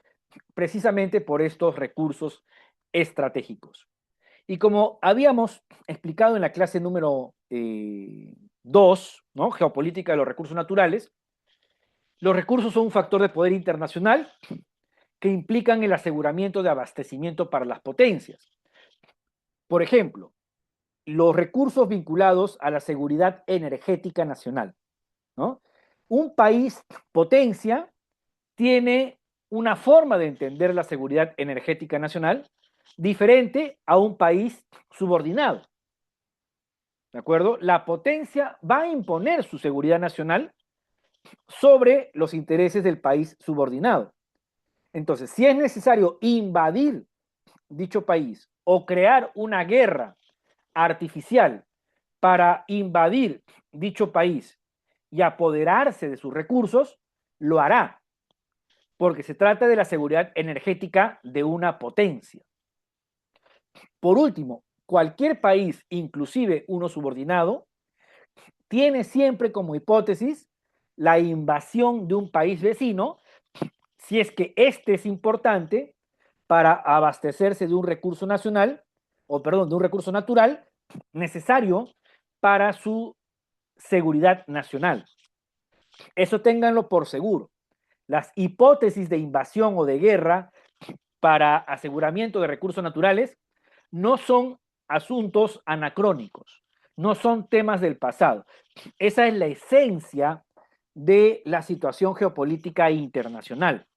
precisamente por estos recursos estratégicos. Y como habíamos explicado en la clase número 2, ¿no? Geopolítica de los recursos naturales, los recursos son un factor de poder internacional que implican el aseguramiento de abastecimiento para las potencias. Por ejemplo, los recursos vinculados a la seguridad energética nacional, ¿no? Un país potencia tiene una forma de entender la seguridad energética nacional diferente a un país subordinado. ¿De acuerdo? La potencia va a imponer su seguridad nacional sobre los intereses del país subordinado. Entonces, si es necesario invadir dicho país o crear una guerra artificial para invadir dicho país y apoderarse de sus recursos, lo hará, porque se trata de la seguridad energética de una potencia. Por último, cualquier país, inclusive uno subordinado, tiene siempre como hipótesis la invasión de un país vecino si es que este es importante para abastecerse de un recurso nacional, o perdón, de un recurso natural necesario para su seguridad nacional. Eso ténganlo por seguro. Las hipótesis de invasión o de guerra para aseguramiento de recursos naturales no son asuntos anacrónicos, no son temas del pasado. Esa es la esencia de la situación geopolítica internacional,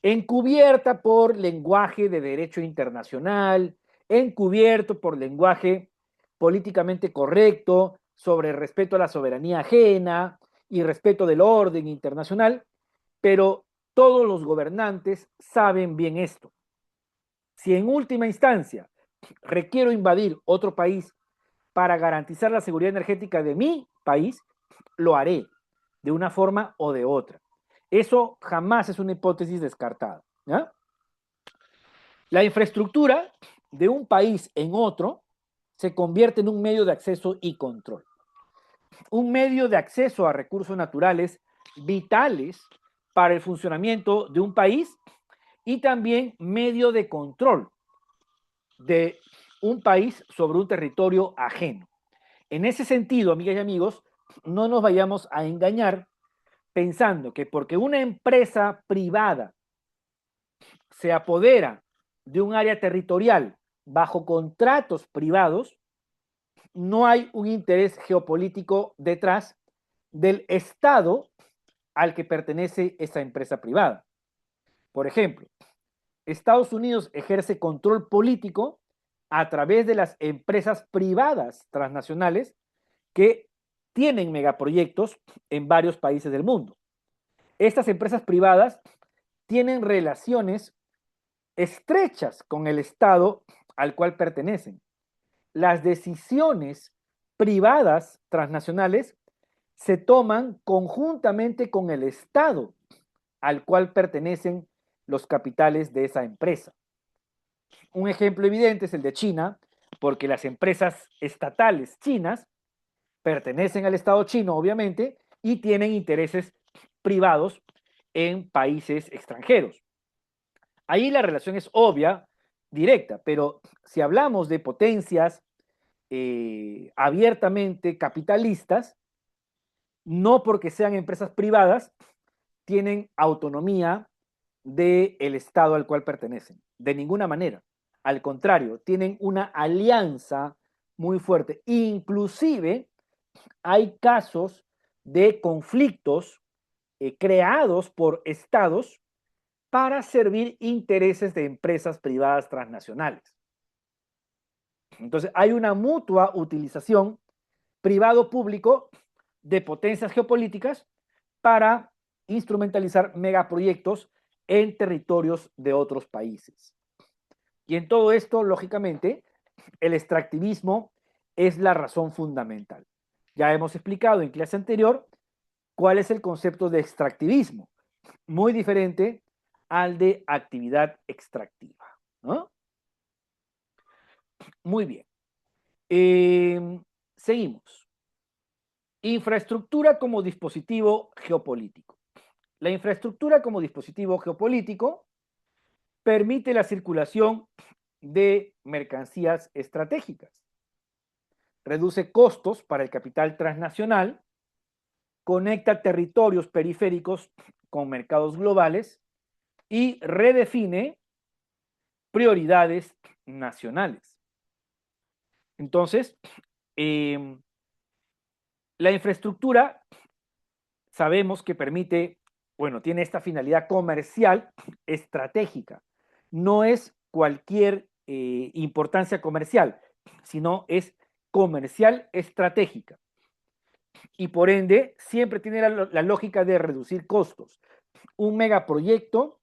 encubierta por lenguaje de derecho internacional, encubierto por lenguaje políticamente correcto sobre respeto a la soberanía ajena y respeto del orden internacional, pero todos los gobernantes saben bien esto. Si en última instancia requiero invadir otro país para garantizar la seguridad energética de mi país, lo haré de una forma o de otra. Eso jamás es una hipótesis descartada, ¿ya? La infraestructura de un país en otro se convierte en un medio de acceso y control. Un medio de acceso a recursos naturales vitales para el funcionamiento de un país y también medio de control de un país sobre un territorio ajeno. En ese sentido, amigas y amigos, no nos vayamos a engañar pensando que porque una empresa privada se apodera de un área territorial bajo contratos privados, no hay un interés geopolítico detrás del Estado al que pertenece esa empresa privada. Por ejemplo, Estados Unidos ejerce control político a través de las empresas privadas transnacionales que tienen megaproyectos en varios países del mundo. Estas empresas privadas tienen relaciones estrechas con el Estado al cual pertenecen. Las decisiones privadas transnacionales se toman conjuntamente con el Estado al cual pertenecen los capitales de esa empresa. Un ejemplo evidente es el de China, porque las empresas estatales chinas pertenecen al Estado chino, obviamente, y tienen intereses privados en países extranjeros. Ahí la relación es obvia, directa, pero si hablamos de potencias abiertamente capitalistas, no porque sean empresas privadas, tienen autonomía del Estado al cual pertenecen, de ninguna manera. Al contrario, tienen una alianza muy fuerte. Inclusive hay casos de conflictos creados por estados para servir intereses de empresas privadas transnacionales. Entonces, hay una mutua utilización privado-público de potencias geopolíticas para instrumentalizar megaproyectos en territorios de otros países. Y en todo esto, lógicamente, el extractivismo es la razón fundamental. Ya hemos explicado en clase anterior cuál es el concepto de extractivismo, muy diferente al de actividad extractiva, ¿no? Muy bien. Seguimos. Infraestructura como dispositivo geopolítico. La infraestructura como dispositivo geopolítico permite la circulación de mercancías estratégicas, reduce costos para el capital transnacional, conecta territorios periféricos con mercados globales y redefine prioridades nacionales. Entonces, la infraestructura sabemos que permite, bueno, tiene esta finalidad comercial estratégica. No es cualquier importancia comercial, sino es comercial estratégica. Y por ende, siempre tiene la lógica de reducir costos. Un megaproyecto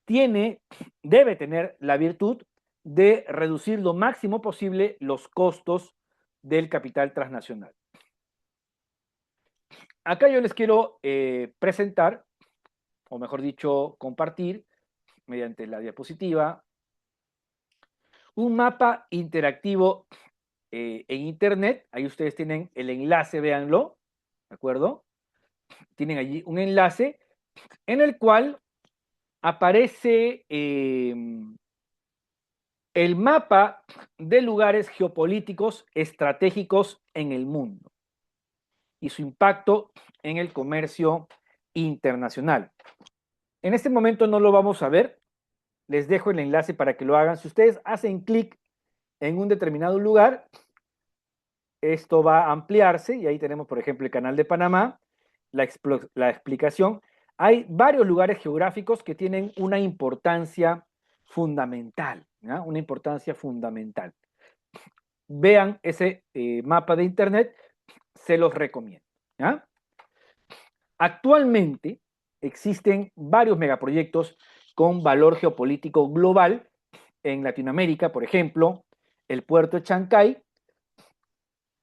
debe tener la virtud de reducir lo máximo posible los costos del capital transnacional. Acá yo les quiero presentar, o mejor dicho, compartir, mediante la diapositiva, un mapa interactivo en Internet. Ahí ustedes tienen el enlace, véanlo, ¿de acuerdo? Tienen allí un enlace en el cual aparece el mapa de lugares geopolíticos estratégicos en el mundo y su impacto en el comercio internacional. En este momento no lo vamos a ver, les dejo el enlace para que lo hagan. Si ustedes hacen clic en un determinado lugar, esto va a ampliarse y ahí tenemos, por ejemplo, el Canal de Panamá, la explicación. Hay varios lugares geográficos que tienen una importancia fundamental, ¿ya? Una importancia fundamental. Vean ese mapa de Internet, se los recomiendo, ¿ya? Actualmente existen varios megaproyectos con valor geopolítico global en Latinoamérica, por ejemplo, el puerto de Chancay,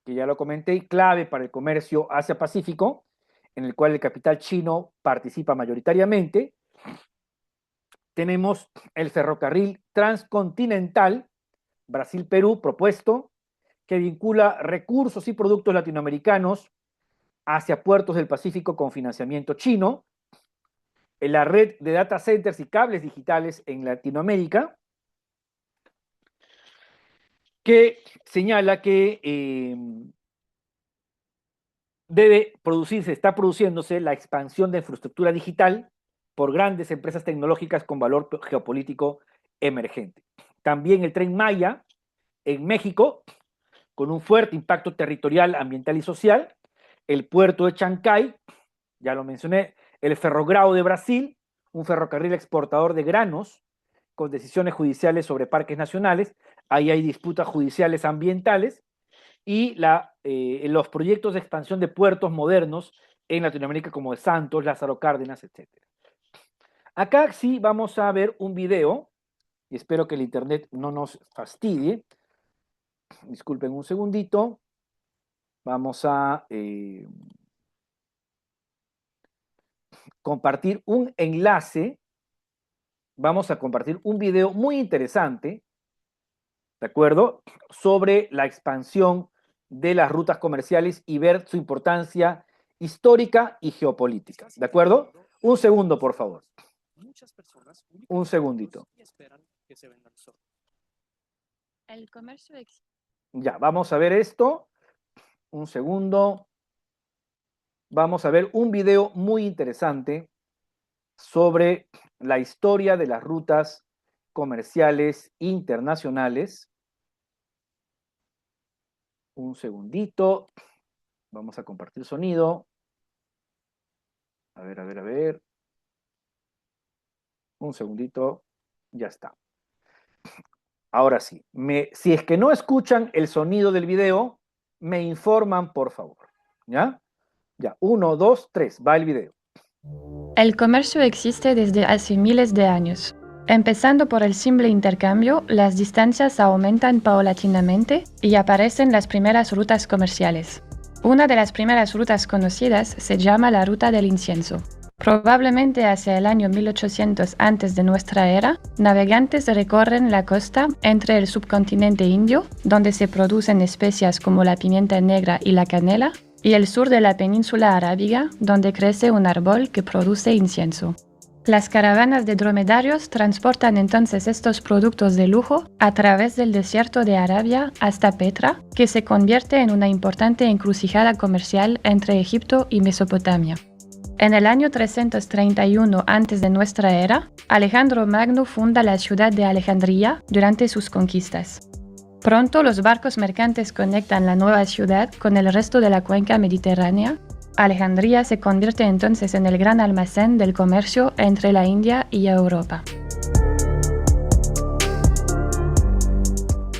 que ya lo comenté, clave para el comercio Asia-Pacífico, en el cual el capital chino participa mayoritariamente. Tenemos el ferrocarril transcontinental Brasil-Perú propuesto, que vincula recursos y productos latinoamericanos hacia puertos del Pacífico con financiamiento chino, en la red de data centers y cables digitales en Latinoamérica, que señala que está produciéndose la expansión de infraestructura digital por grandes empresas tecnológicas con valor geopolítico emergente. También el Tren Maya en México, con un fuerte impacto territorial, ambiental y social, el puerto de Chancay, ya lo mencioné, el Ferrogrão de Brasil, un ferrocarril exportador de granos con decisiones judiciales sobre parques nacionales, ahí hay disputas judiciales ambientales, y los proyectos de expansión de puertos modernos en Latinoamérica como de Santos, Lázaro Cárdenas, etc. Acá sí vamos a ver un video, y espero que el internet no nos fastidie. Disculpen un segundito. Vamos a compartir un enlace. Vamos a compartir un video muy interesante, ¿de acuerdo? Sobre la expansión de las rutas comerciales y ver su importancia histórica y geopolítica, ¿de acuerdo? Un segundo, por favor. Un segundito.
El comercio
Ya, vamos a ver esto. Un segundo. Vamos a ver un video muy interesante sobre la historia de las rutas comerciales internacionales. Un segundito. Vamos a compartir sonido. A ver, a ver, a ver. Un segundito. Ya está. Ahora sí. Si es que no escuchan el sonido del video, me informan, por favor. ¿Ya? Ya. 1, 2, 3. Va el video.
El comercio existe desde hace miles de años. Empezando por el simple intercambio, las distancias aumentan paulatinamente y aparecen las primeras rutas comerciales. Una de las primeras rutas conocidas se llama la Ruta del Incienso. Probablemente hacia el año 1800 antes de nuestra era, navegantes recorren la costa entre el subcontinente indio, donde se producen especias como la pimienta negra y la canela, y el sur de la península arábiga, donde crece un árbol que produce incienso. Las caravanas de dromedarios transportan entonces estos productos de lujo a través del desierto de Arabia hasta Petra, que se convierte en una importante encrucijada comercial entre Egipto y Mesopotamia. En el año 331 antes de nuestra era, Alejandro Magno funda la ciudad de Alejandría durante sus conquistas. Pronto los barcos mercantes conectan la nueva ciudad con el resto de la cuenca mediterránea. Alejandría se convierte entonces en el gran almacén del comercio entre la India y Europa.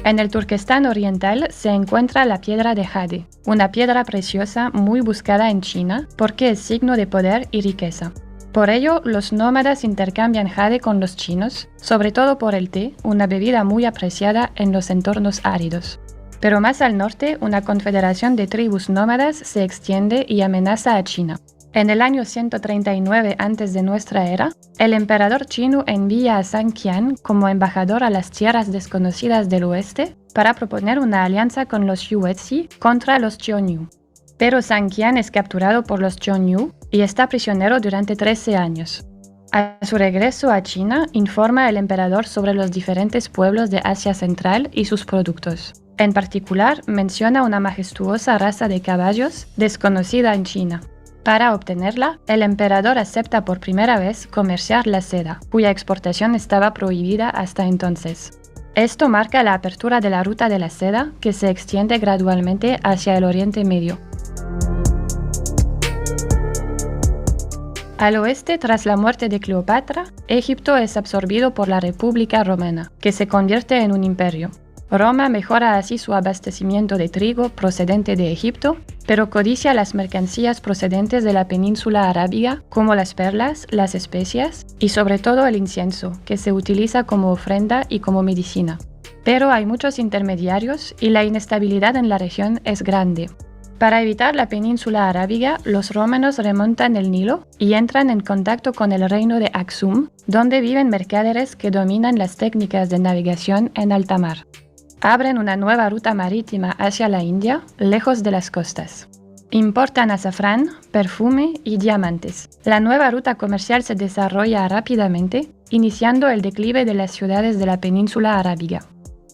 En el Turquestán oriental se encuentra la piedra de jade, una piedra preciosa muy buscada en China porque es signo de poder y riqueza. Por ello, los nómadas intercambian jade con los chinos, sobre todo por el té, una bebida muy apreciada en los entornos áridos. Pero más al norte, una confederación de tribus nómadas se extiende y amenaza a China. En el año 139 antes de nuestra era, el emperador chino envía a Zhang Qian como embajador a las tierras desconocidas del oeste para proponer una alianza con los Yuezhi contra los Xiongnu. Pero Zhang Qian es capturado por los Xiongnu y está prisionero durante 13 años. A su regreso a China, informa al emperador sobre los diferentes pueblos de Asia Central y sus productos. En particular, menciona una majestuosa raza de caballos desconocida en China. Para obtenerla, el emperador acepta por primera vez comerciar la seda, cuya exportación estaba prohibida hasta entonces. Esto marca la apertura de la ruta de la seda, que se extiende gradualmente hacia el Oriente Medio. Al oeste, tras la muerte de Cleopatra, Egipto es absorbido por la República Romana, que se convierte en un imperio. Roma mejora así su abastecimiento de trigo procedente de Egipto, pero codicia las mercancías procedentes de la península arábiga, como las perlas, las especias y sobre todo el incienso, que se utiliza como ofrenda y como medicina. Pero hay muchos intermediarios y la inestabilidad en la región es grande. Para evitar la península arábiga, los romanos remontan el Nilo y entran en contacto con el reino de Aksum, donde viven mercaderes que dominan las técnicas de navegación en alta mar. Abren una nueva ruta marítima hacia la India, lejos de las costas. Importan azafrán, perfume y diamantes. La nueva ruta comercial se desarrolla rápidamente, iniciando el declive de las ciudades de la península arábiga.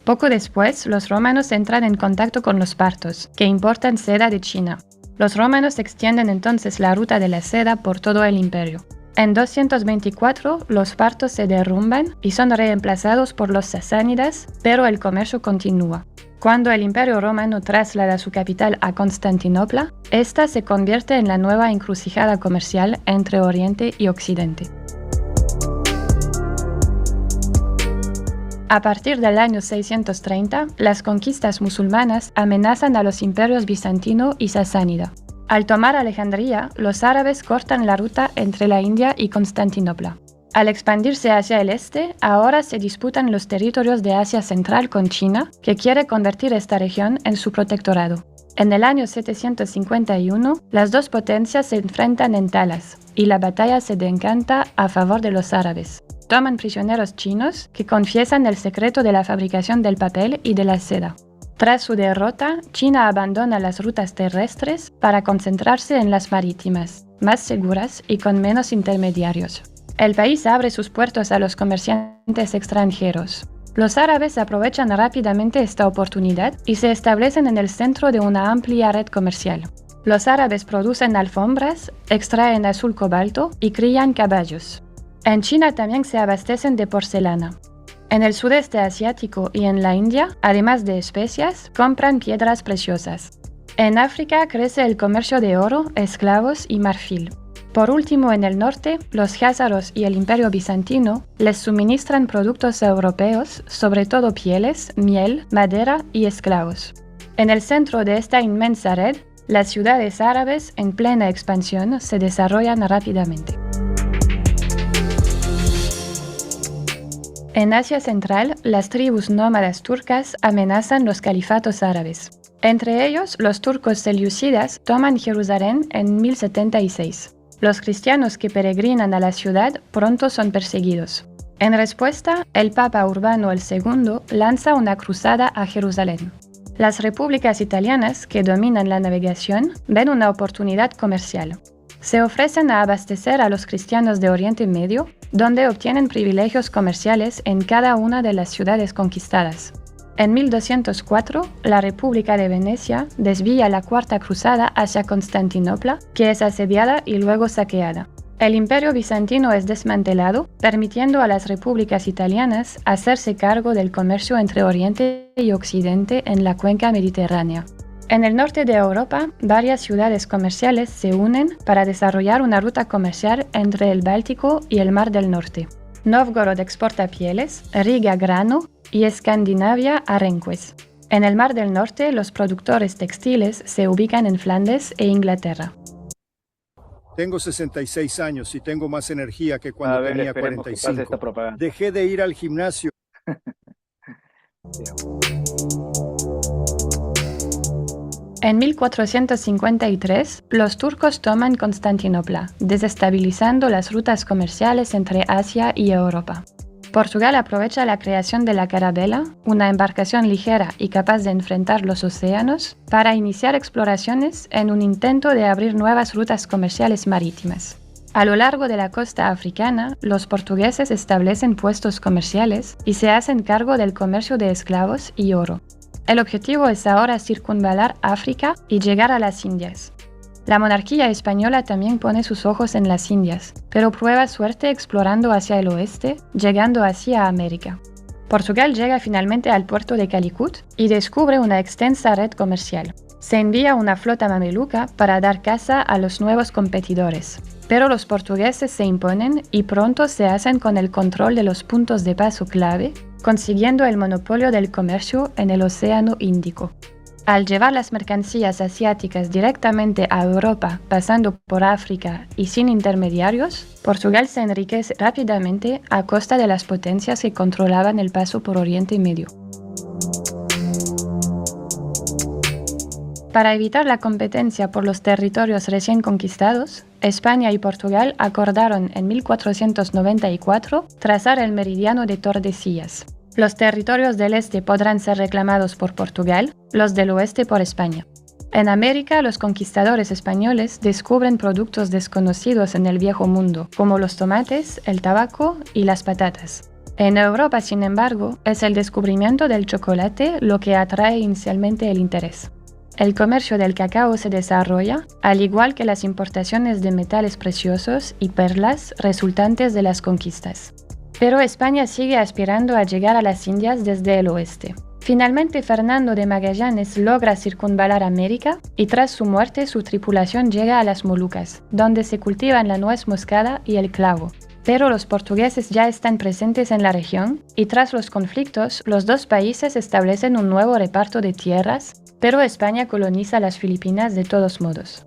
Poco después, los romanos entran en contacto con los partos, que importan seda de China. Los romanos extienden entonces la ruta de la seda por todo el imperio. En 224, los partos se derrumban y son reemplazados por los sasánidas, pero el comercio continúa. Cuando el Imperio Romano traslada su capital a Constantinopla, esta se convierte en la nueva encrucijada comercial entre Oriente y Occidente. A partir del año 630, las conquistas musulmanas amenazan a los imperios bizantino y sasánida. Al tomar Alejandría, los árabes cortan la ruta entre la India y Constantinopla. Al expandirse hacia el este, ahora se disputan los territorios de Asia Central con China, que quiere convertir esta región en su protectorado. En el año 751, las dos potencias se enfrentan en Talas, y la batalla se decanta a favor de los árabes. Toman prisioneros chinos que confiesan el secreto de la fabricación del papel y de la seda. Tras su derrota, China abandona las rutas terrestres para concentrarse en las marítimas, más seguras y con menos intermediarios. El país abre sus puertos a los comerciantes extranjeros. Los árabes aprovechan rápidamente esta oportunidad y se establecen en el centro de una amplia red comercial. Los árabes producen alfombras, extraen azul cobalto y crían caballos. En China también se abastecen de porcelana. En el sudeste asiático y en la India, además de especias, compran piedras preciosas. En África crece el comercio de oro, esclavos y marfil. Por último, en el norte, los jázaros y el Imperio bizantino les suministran productos europeos, sobre todo pieles, miel, madera y esclavos. En el centro de esta inmensa red, las ciudades árabes en plena expansión se desarrollan rápidamente. En Asia Central, las tribus nómadas turcas amenazan los califatos árabes. Entre ellos, los turcos selyúcidas toman Jerusalén en 1076. Los cristianos que peregrinan a la ciudad pronto son perseguidos. En respuesta, el Papa Urbano II lanza una cruzada a Jerusalén. Las repúblicas italianas que dominan la navegación ven una oportunidad comercial. Se ofrecen a abastecer a los cristianos de Oriente Medio, donde obtienen privilegios comerciales en cada una de las ciudades conquistadas. En 1204, la República de Venecia desvía la Cuarta Cruzada hacia Constantinopla, que es asediada y luego saqueada. El Imperio bizantino es desmantelado, permitiendo a las repúblicas italianas hacerse cargo del comercio entre Oriente y Occidente en la cuenca mediterránea. En el norte de Europa, varias ciudades comerciales se unen para desarrollar una ruta comercial entre el Báltico y el Mar del Norte. Novgorod exporta pieles, Riga grano y Escandinavia arenques. En el Mar del Norte, los productores textiles se ubican en Flandes e Inglaterra.
Tengo 66 años y tengo más energía que cuando tenía
esperemos que pase esta
45.
propaganda.
Dejé de ir al gimnasio.
En 1453, los turcos toman Constantinopla, desestabilizando las rutas comerciales entre Asia y Europa. Portugal aprovecha la creación de la carabela, una embarcación ligera y capaz de enfrentar los océanos, para iniciar exploraciones en un intento de abrir nuevas rutas comerciales marítimas. A lo largo de la costa africana, los portugueses establecen puestos comerciales y se hacen cargo del comercio de esclavos y oro. El objetivo es ahora circunvalar África y llegar a las Indias. La monarquía española también pone sus ojos en las Indias, pero prueba suerte explorando hacia el oeste, llegando así a América. Portugal llega finalmente al puerto de Calicut y descubre una extensa red comercial. Se envía una flota mameluca para dar caza a los nuevos competidores, pero los portugueses se imponen y pronto se hacen con el control de los puntos de paso clave, consiguiendo el monopolio del comercio en el Océano Índico. Al llevar las mercancías asiáticas directamente a Europa, pasando por África y sin intermediarios, Portugal se enriquece rápidamente a costa de las potencias que controlaban el paso por Oriente Medio. Para evitar la competencia por los territorios recién conquistados, España y Portugal acordaron en 1494 trazar el meridiano de Tordesillas. Los territorios del este podrán ser reclamados por Portugal, los del oeste por España. En América, los conquistadores españoles descubren productos desconocidos en el Viejo Mundo, como los tomates, el tabaco y las patatas. En Europa, sin embargo, es el descubrimiento del chocolate lo que atrae inicialmente el interés. El comercio del cacao se desarrolla, al igual que las importaciones de metales preciosos y perlas resultantes de las conquistas. Pero España sigue aspirando a llegar a las Indias desde el oeste. Finalmente, Fernando de Magallanes logra circunvalar América y tras su muerte su tripulación llega a las Molucas, donde se cultivan la nuez moscada y el clavo. Pero los portugueses ya están presentes en la región y tras los conflictos, los dos países establecen un nuevo reparto de tierras, pero España coloniza las Filipinas de todos modos.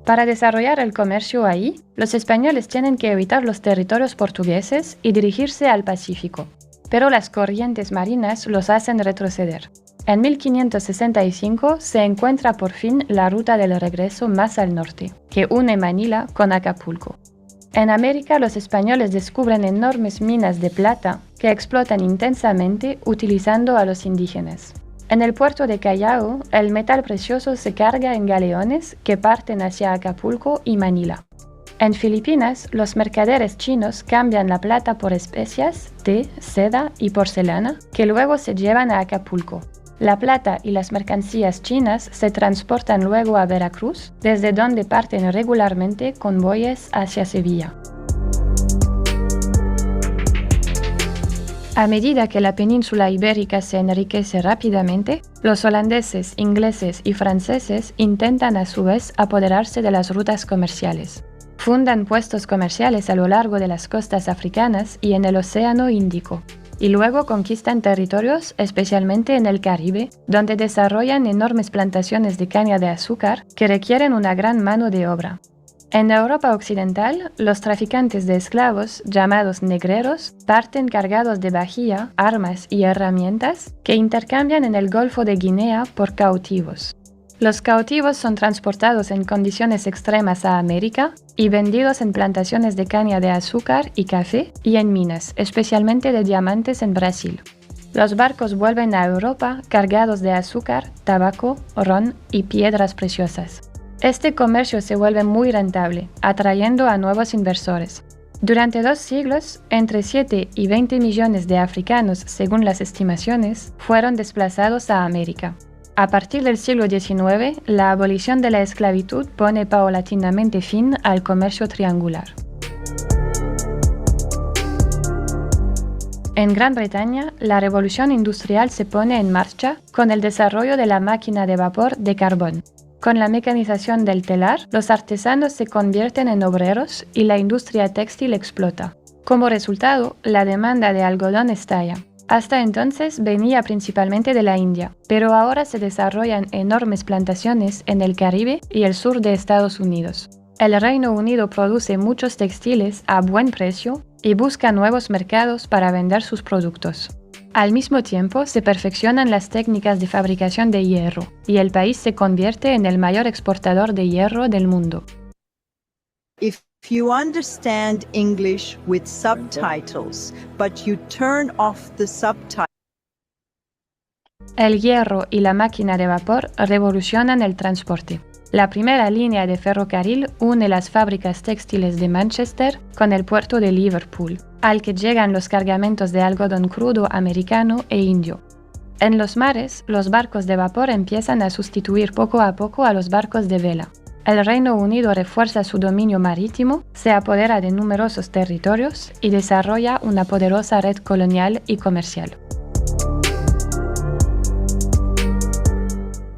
Para desarrollar el comercio ahí, los españoles tienen que evitar los territorios portugueses y dirigirse al Pacífico, pero las corrientes marinas los hacen retroceder. En 1565 se encuentra por fin la ruta del regreso más al norte, que une Manila con Acapulco. En América, los españoles descubren enormes minas de plata que explotan intensamente utilizando a los indígenas. En el puerto de Callao, el metal precioso se carga en galeones que parten hacia Acapulco y Manila. En Filipinas, los mercaderes chinos cambian la plata por especias, té, seda y porcelana, que luego se llevan a Acapulco. La plata y las mercancías chinas se transportan luego a Veracruz, desde donde parten regularmente convoyes hacia Sevilla. A medida que la península ibérica se enriquece rápidamente, los holandeses, ingleses y franceses intentan a su vez apoderarse de las rutas comerciales. Fundan puestos comerciales a lo largo de las costas africanas y en el Océano Índico, y luego conquistan territorios, especialmente en el Caribe, donde desarrollan enormes plantaciones de caña de azúcar que requieren una gran mano de obra. En Europa Occidental, los traficantes de esclavos, llamados negreros, parten cargados de vajilla, armas y herramientas que intercambian en el Golfo de Guinea por cautivos. Los cautivos son transportados en condiciones extremas a América y vendidos en plantaciones de caña de azúcar y café y en minas, especialmente de diamantes en Brasil. Los barcos vuelven a Europa cargados de azúcar, tabaco, ron y piedras preciosas. Este comercio se vuelve muy rentable, atrayendo a nuevos inversores. Durante 2 siglos, entre 7 y 20 millones de africanos, según las estimaciones, fueron desplazados a América. A partir del siglo XIX, la abolición de la esclavitud pone paulatinamente fin al comercio triangular. En Gran Bretaña, la revolución industrial se pone en marcha con el desarrollo de la máquina de vapor de carbón. Con la mecanización del telar, los artesanos se convierten en obreros y la industria textil explota. Como resultado, la demanda de algodón estalla. Hasta entonces venía principalmente de la India, pero ahora se desarrollan enormes plantaciones en el Caribe y el sur de Estados Unidos. El Reino Unido produce muchos textiles a buen precio y busca nuevos mercados para vender sus productos. Al mismo tiempo, se perfeccionan las técnicas de fabricación de hierro, y el país se convierte en el mayor exportador de hierro del mundo.
If you understand English with subtitles, but you turn off the subtitles.
El hierro y la máquina de vapor revolucionan el transporte. La primera línea de ferrocarril une las fábricas textiles de Manchester con el puerto de Liverpool, al que llegan los cargamentos de algodón crudo americano e indio. En los mares, los barcos de vapor empiezan a sustituir poco a poco a los barcos de vela. El Reino Unido refuerza su dominio marítimo, se apodera de numerosos territorios y desarrolla una poderosa red colonial y comercial.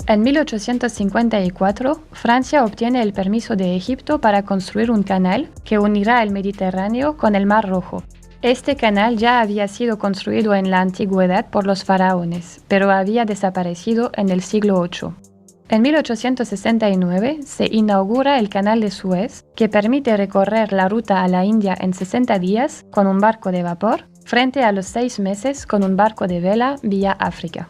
En 1854, Francia obtiene el permiso de Egipto para construir un canal que unirá el Mediterráneo con el Mar Rojo. Este canal ya había sido construido en la antigüedad por los faraones, pero había desaparecido en el siglo VIII. En 1869 se inaugura el Canal de Suez, que permite recorrer la ruta a la India en 60 días con un barco de vapor, frente a los 6 meses con un barco de vela vía África.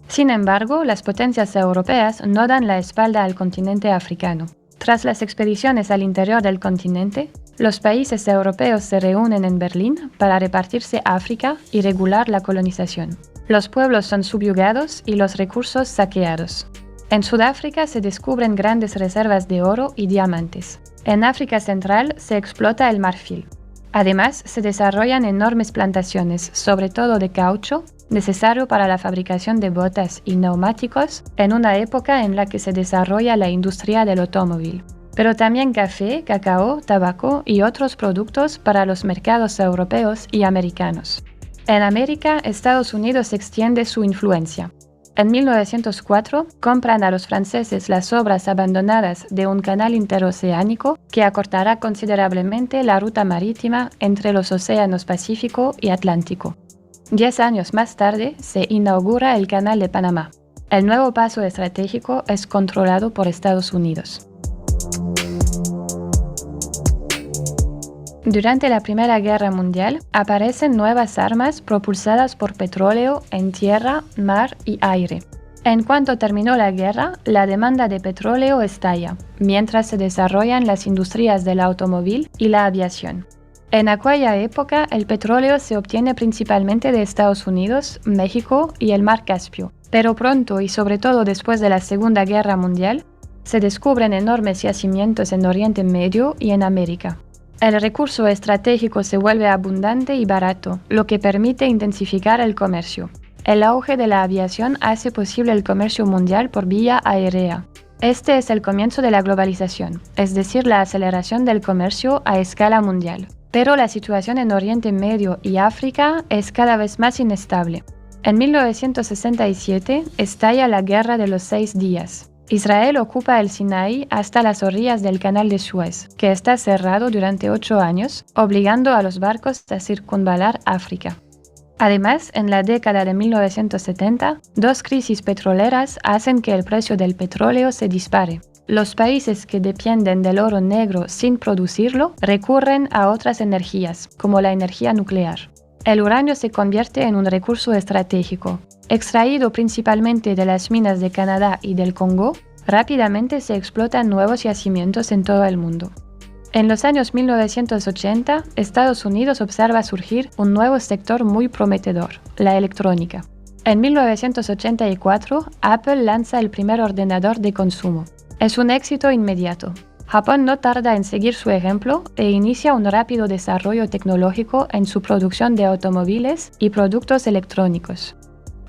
Sin embargo, las potencias europeas no dan la espalda al continente africano. Tras las expediciones al interior del continente, los países europeos se reúnen en Berlín para repartirse África y regular la colonización. Los pueblos son subyugados y los recursos saqueados. En Sudáfrica se descubren grandes reservas de oro y diamantes. En África Central se explota el marfil. Además, se desarrollan enormes plantaciones, sobre todo de caucho, necesario para la fabricación de botas y neumáticos en una época en la que se desarrolla la industria del automóvil, pero también café, cacao, tabaco y otros productos para los mercados europeos y americanos. En América, Estados Unidos extiende su influencia. En 1904, compran a los franceses las obras abandonadas de un canal interoceánico que acortará considerablemente la ruta marítima entre los océanos Pacífico y Atlántico. 10 años más tarde se inaugura el Canal de Panamá. El nuevo paso estratégico es controlado por Estados Unidos. Durante la Primera Guerra Mundial aparecen nuevas armas propulsadas por petróleo en tierra, mar y aire. En cuanto terminó la guerra, la demanda de petróleo estalla, mientras se desarrollan las industrias del automóvil y la aviación. En aquella época, el petróleo se obtiene principalmente de Estados Unidos, México y el Mar Caspio, pero pronto y sobre todo después de la Segunda Guerra Mundial, se descubren enormes yacimientos en Oriente Medio y en América. El recurso estratégico se vuelve abundante y barato, lo que permite intensificar el comercio. El auge de la aviación hace posible el comercio mundial por vía aérea. Este es el comienzo de la globalización, es decir, la aceleración del comercio a escala mundial. Pero la situación en Oriente Medio y África es cada vez más inestable. En 1967 estalla la Guerra de los 6 días. Israel ocupa el Sinaí hasta las orillas del Canal de Suez, que está cerrado durante 8 años, obligando a los barcos a circunvalar África. Además, en la década de 1970, 2 crisis petroleras hacen que el precio del petróleo se dispare. Los países que dependen del oro negro sin producirlo recurren a otras energías, como la energía nuclear. El uranio se convierte en un recurso estratégico. Extraído principalmente de las minas de Canadá y del Congo, rápidamente se explotan nuevos yacimientos en todo el mundo. En los años 1980, Estados Unidos observa surgir un nuevo sector muy prometedor, la electrónica. En 1984, Apple lanza el primer ordenador de consumo. Es un éxito inmediato. Japón no tarda en seguir su ejemplo e inicia un rápido desarrollo tecnológico en su producción de automóviles y productos electrónicos.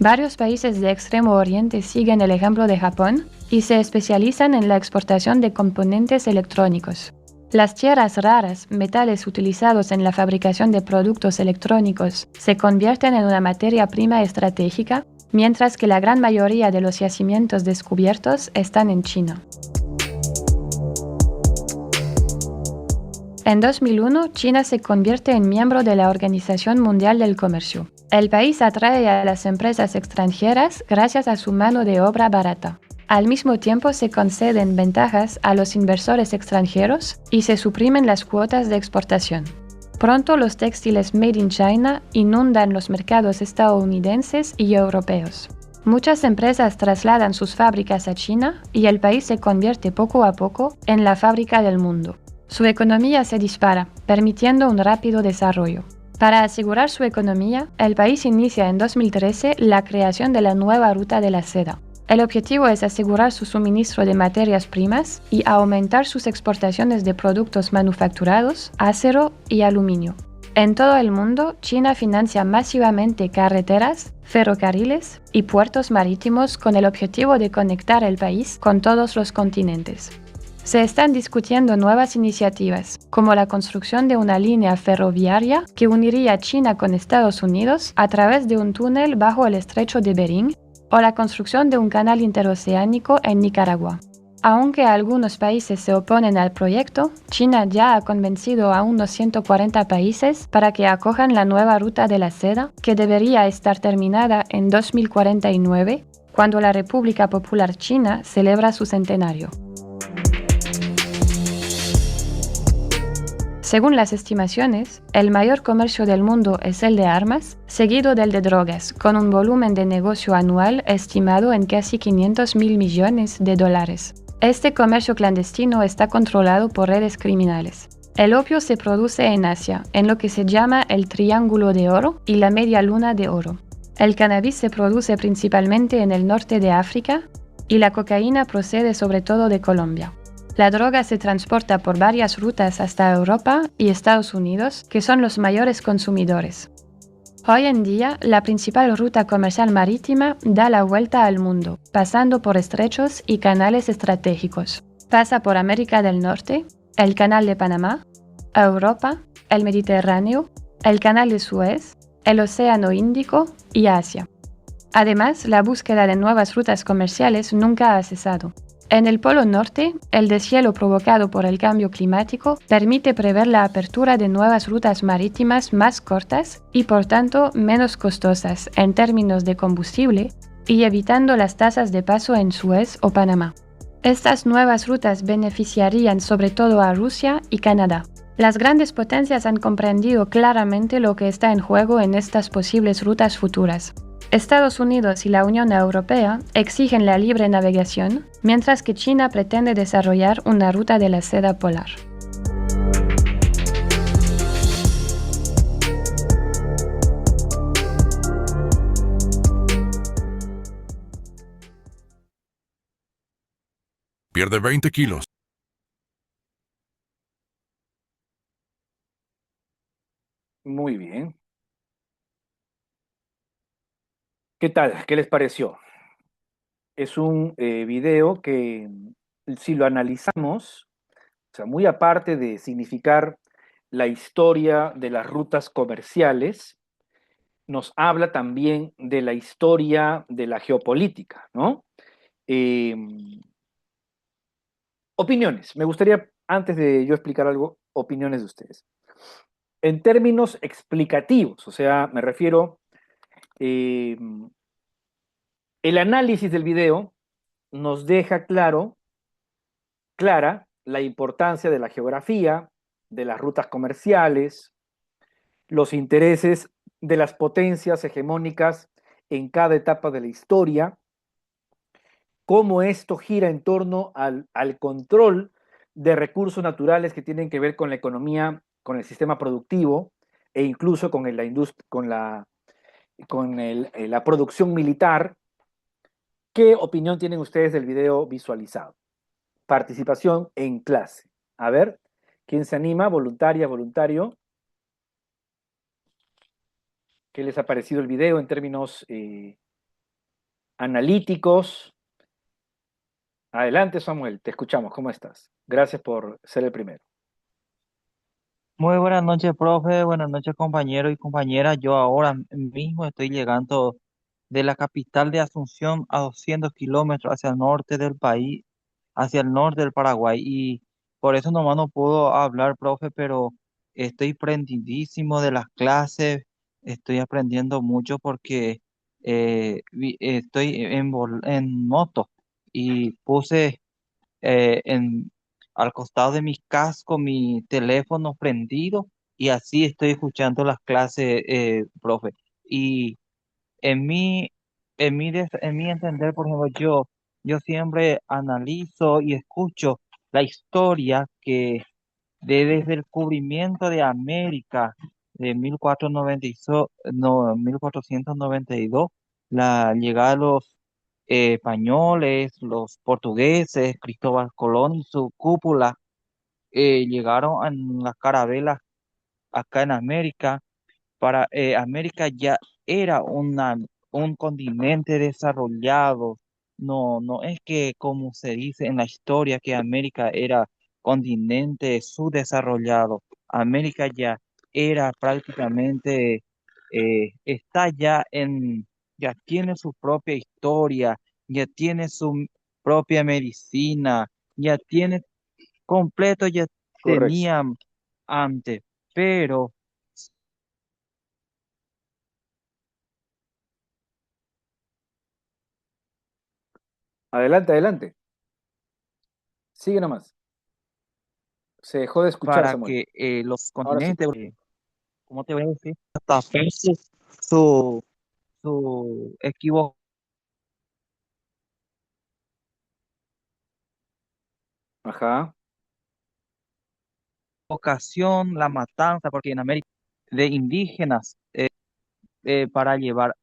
Varios países de Extremo Oriente siguen el ejemplo de Japón y se especializan en la exportación de componentes electrónicos. Las tierras raras, metales utilizados en la fabricación de productos electrónicos, se convierten en una materia prima estratégica, mientras que la gran mayoría de los yacimientos descubiertos están en China. En 2001, China se convierte en miembro de la Organización Mundial del Comercio. El país atrae a las empresas extranjeras gracias a su mano de obra barata. Al mismo tiempo se conceden ventajas a los inversores extranjeros y se suprimen las cuotas de exportación. Pronto los textiles Made in China inundan los mercados estadounidenses y europeos. Muchas empresas trasladan sus fábricas a China y el país se convierte poco a poco en la fábrica del mundo. Su economía se dispara, permitiendo un rápido desarrollo. Para asegurar su economía, el país inicia en 2013 la creación de la nueva ruta de la seda. El objetivo es asegurar su suministro de materias primas y aumentar sus exportaciones de productos manufacturados, acero y aluminio. En todo el mundo, China financia masivamente carreteras, ferrocarriles y puertos marítimos con el objetivo de conectar el país con todos los continentes. Se están discutiendo nuevas iniciativas, como la construcción de una línea ferroviaria que uniría China con Estados Unidos a través de un túnel bajo el estrecho de Bering, o la construcción de un canal interoceánico en Nicaragua. Aunque algunos países se oponen al proyecto, China ya ha convencido a unos 140 países para que acojan la nueva ruta de la seda, que debería estar terminada en 2049, cuando la República Popular China celebra su centenario. Según las estimaciones, el mayor comercio del mundo es el de armas, seguido del de drogas, con un volumen de negocio anual estimado en casi 500.000 millones de dólares. Este comercio clandestino está controlado por redes criminales. El opio se produce en Asia, en lo que se llama el Triángulo de Oro y la Media Luna de Oro. El cannabis se produce principalmente en el norte de África y la cocaína procede sobre todo de Colombia. La droga se transporta por varias rutas hasta Europa y Estados Unidos, que son los mayores consumidores. Hoy en día, la principal ruta comercial marítima da la vuelta al mundo, pasando por estrechos y canales estratégicos. Pasa por América del Norte, el Canal de Panamá, Europa, el Mediterráneo, el Canal de Suez, el Océano Índico y Asia. Además, la búsqueda de nuevas rutas comerciales nunca ha cesado. En el Polo Norte, el deshielo provocado por el cambio climático permite prever la apertura de nuevas rutas marítimas más cortas y por tanto menos costosas en términos de combustible y evitando las tasas de paso en Suez o Panamá. Estas nuevas rutas beneficiarían sobre todo a Rusia y Canadá. Las grandes potencias han comprendido claramente lo que está en juego en estas posibles rutas futuras. Estados Unidos y la Unión Europea exigen la libre navegación, mientras que China pretende desarrollar una ruta de la seda polar.
Pierde 20 kilos.
Muy bien. ¿Qué tal? ¿Qué les pareció? Es un video que, si lo analizamos, o sea, muy aparte de significar la historia de las rutas comerciales, nos habla también de la historia de la geopolítica, ¿no? Eh, Opiniones. Me gustaría, antes de yo explicar algo, opiniones de ustedes. En términos explicativos, o sea, me refiero, el análisis del video nos deja clara la importancia de la geografía, de las rutas comerciales, los intereses de las potencias hegemónicas en cada etapa de la historia, cómo esto gira en torno al control de recursos naturales que tienen que ver con la economía, con el sistema productivo e incluso con la producción militar. ¿Qué opinión tienen ustedes del video visualizado? Participación en clase. A ver, ¿quién se anima? Voluntaria, voluntario. ¿Qué les ha parecido el video en términos analíticos? Adelante, Samuel, te escuchamos. ¿Cómo estás? Gracias por ser el primero.
Muy buenas noches, profe. Buenas noches, compañeros y compañeras. Yo ahora mismo estoy llegando de la capital de Asunción a 200 kilómetros hacia el norte del país, hacia el norte del Paraguay. Y por eso nomás no puedo hablar, profe, pero estoy prendidísimo de las clases. Estoy aprendiendo mucho porque estoy en moto y puse en, al costado de mi casco, mi teléfono prendido y así estoy escuchando las clases, profe. Y en en mi entender, por ejemplo, yo siempre analizo y escucho la historia que desde el descubrimiento de América de 1492, la llegada de los españoles, los portugueses, Cristóbal Colón y su cúpula llegaron en las carabelas acá en América. Para América ya era un continente desarrollado. No, no es que como se dice en la historia que América era continente subdesarrollado. América ya era prácticamente, está ya tiene su propia historia, ya tiene su propia medicina, ya tiene completo, ya
Correcto.
tenía antes, pero
Adelante, adelante. Sigue nomás. Se dejó de escuchar,
para
Samuel.
que los
Ahora sí.
continentes, ¿cómo te voy a decir? Hasta su, su
Ajá.
equivocación, la matanza, porque en América de indígenas para llevar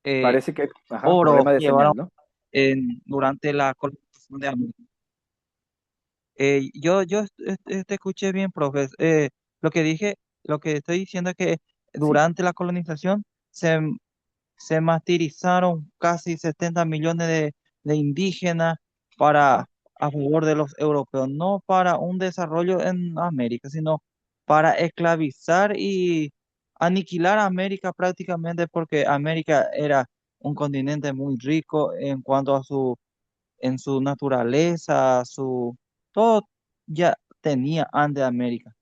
eh,
Parece que hay, ajá,
oro,
problema de
llevaron
señal, ¿no?
durante la colonización de América. Te escuché bien, profe. Lo que dije, lo que estoy diciendo es que
Sí.
durante la colonización se martirizaron casi 70 millones de indígenas
Ajá.
a favor de los europeos, no para un desarrollo en América, sino para esclavizar y aniquilar a América prácticamente porque América era un continente muy rico en cuanto a en su naturaleza, todo ya tenía antes de América.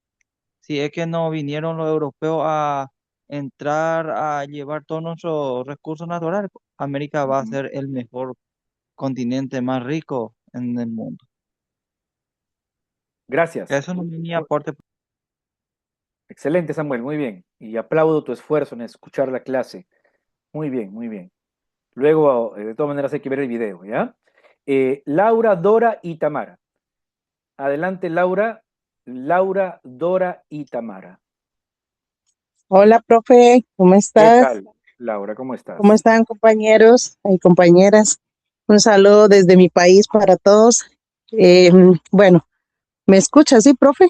Si es que no vinieron los europeos a entrar a llevar todos nuestros recursos naturales, América va a
Ujú.
ser el mejor continente más rico en el mundo.
Gracias.
Eso no es mi aporte.
Excelente, Samuel, muy bien. Y aplaudo tu esfuerzo en escuchar la clase. Muy bien, muy bien. Luego, de todas maneras, hay que ver el video, ¿ya? Laura, Dora y Tamara. Adelante, Laura. Laura, Dora y Tamara.
Hola, profe, ¿cómo
¿Qué
estás?
tal, Laura? ¿Cómo
¿Cómo
estás?
están, compañeros y compañeras? Un saludo desde mi país para todos. Eh, bueno, ¿me escucha, sí, profe?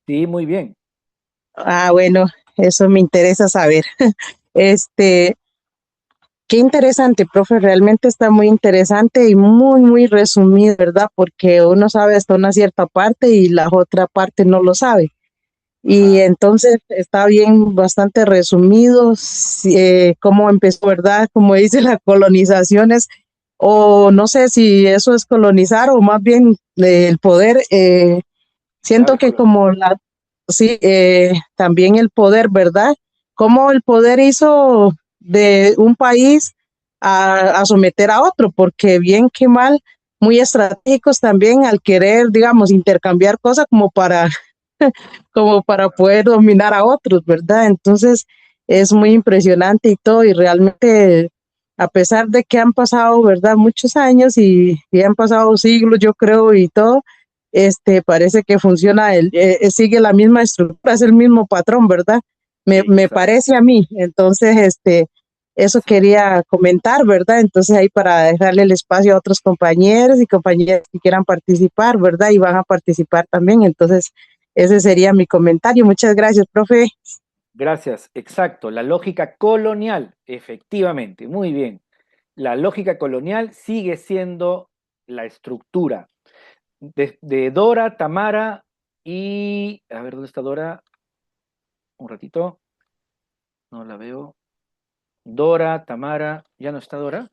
Sí, muy bien.
Bueno, eso me interesa saber. Este, qué interesante, profe, realmente está muy interesante y muy, muy resumido, ¿verdad? Porque uno sabe hasta una cierta parte y la otra parte no lo sabe. Y
Ajá,
entonces está bien, bastante resumido, cómo empezó, ¿verdad? Como dice, las colonizaciones, o no sé si eso es colonizar o más bien el poder.
claro,
Siento
es
que
colonial.
como sí, también el poder, ¿verdad? Cómo el poder hizo de un país a someter a otro, porque bien que mal, muy estratégicos también al querer, digamos, intercambiar cosas como para poder dominar a otros, ¿verdad? Entonces es muy impresionante y todo, y realmente, a pesar de que han pasado, ¿verdad? Muchos años y han pasado siglos, yo creo, y todo, parece que funciona, sigue la misma estructura, es el mismo patrón, ¿verdad? Me
Exacto.
parece a mí. Entonces, eso
Sí,
quería comentar, ¿verdad? Entonces ahí para dejarle el espacio a otros compañeros y compañeras que quieran participar, ¿verdad? Y van a participar también. Entonces, ese sería mi comentario. Muchas gracias, profe.
gracias. Exacto. La lógica colonial, efectivamente. Muy bien. La lógica colonial sigue siendo la estructura. De Dora, Tamara y... A ver, ¿dónde está Dora? Un ratito. No la veo. Dora, Tamara. ¿Ya no está Dora?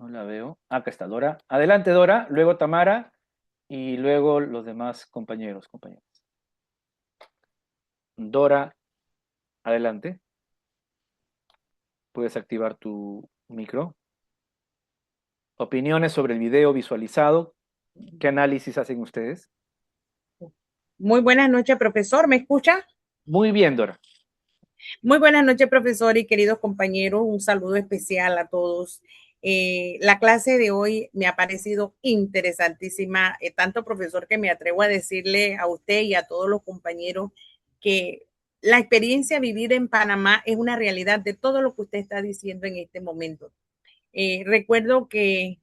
No la veo. Acá está Dora. Adelante, Dora. Luego Tamara. Y luego los demás compañeros, compañeras. Dora, adelante. Puedes activar tu micro. Opiniones sobre el video visualizado. ¿Qué análisis hacen ustedes?
Muy buenas noches, profesor. ¿Me escucha?
Muy bien, Dora.
Muy buenas noches, profesor y queridos compañeros. Un saludo especial a todos. La clase de hoy me ha parecido interesantísima, tanto profesor que me atrevo a decirle a usted y a todos los compañeros que la experiencia vivida en Panamá es una realidad de todo lo que usted está diciendo en este momento. Recuerdo que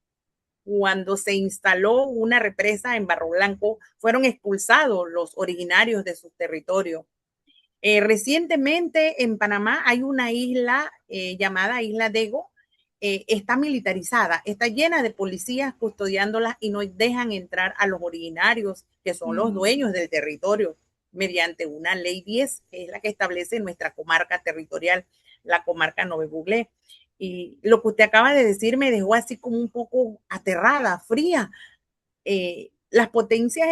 cuando se instaló una represa en Barro Blanco, fueron expulsados los originarios de sus territorios. Recientemente en Panamá hay una isla llamada Isla Dego, está militarizada, está llena de policías custodiándola y no dejan entrar a los originarios, que son los dueños del territorio, mediante una ley 10, que es la que establece nuestra comarca territorial, la comarca Nove Buglé. Y lo que usted acaba de decir me dejó así como un poco aterrada, fría. Las potencias